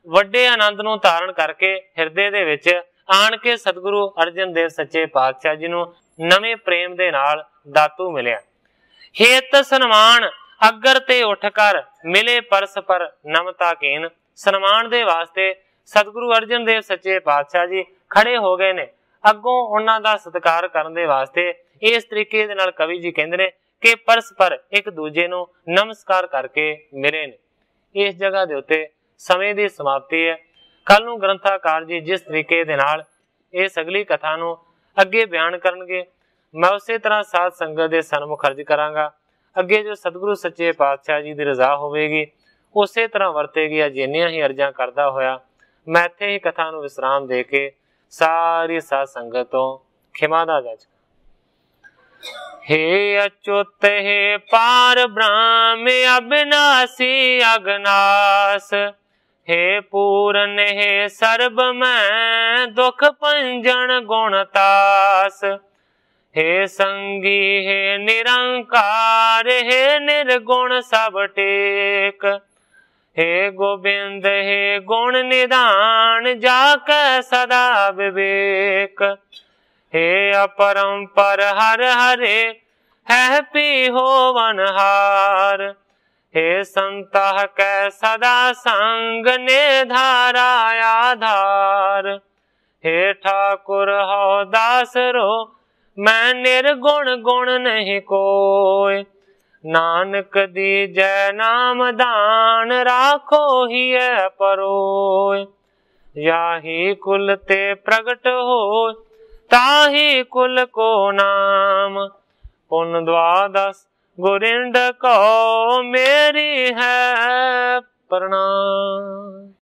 वड्डे आनंद नूं धारण करके हिरदे दे विच आण के सतगुरु अर्जन देव सच्चे पातशाह जी नूं नवे प्रेम दे नाल दातू मिलिया। हेत सन्मान अगर ते उठ कर मिले परस पर नमता कीन। सन्मान दे वास्ते सतगुरु अर्जन देव सच्चे पातशाह जी खड़े हो गए ने, अगों उन्हां दा सत्कार करन दे वास्ते इस तरीके दे नाल कवि जी कहंदे ने कि परस्पर एक दूजे नूं नमस्कार करके मिले ने। इस जगह दे उत्ते समय की समाप्ति है। कल नूं ग्रंथाकार जी जिस तरीके दे नाल इस अगली कथा नूं अगे बयान करनगे, मैं उसे तरह साध संगत दे सन्मुख अर्ज करांगा। अगे जो सतगुरु सच्चे पातशाह जी की रजा होवेगी उसे तरह वरतेगी। अज इन्नियां ही अर्जां करदा होया मैं इत्थे ही कथा नूं विश्राम दे के सारी साध संगत तो खिमा दा जाच। हे अच्युत हे पार ब्रह्म अविनाशी अगनास, हे पूरन हे सर्ब में दुख पंजन गुणतास, हे संगी हे निरंकार हे निर्गुण सब टेक, हे गोबिंद हे गुण निधान जाके सदा विवेक, हे अपरंपर हर हरे है पी हो वनहार, हे संतह कै सदा संग ने धारा आधार, हे ठाकुर हो दास रो मैं निर्गुण गुण नहीं कोय, नानक दीजै नाम दान राखो ही परोय, याही कुल ते प्रगट हो ताही कुल को नाम, पुन द्वादश गोरिंद को मेरी है प्रणाम।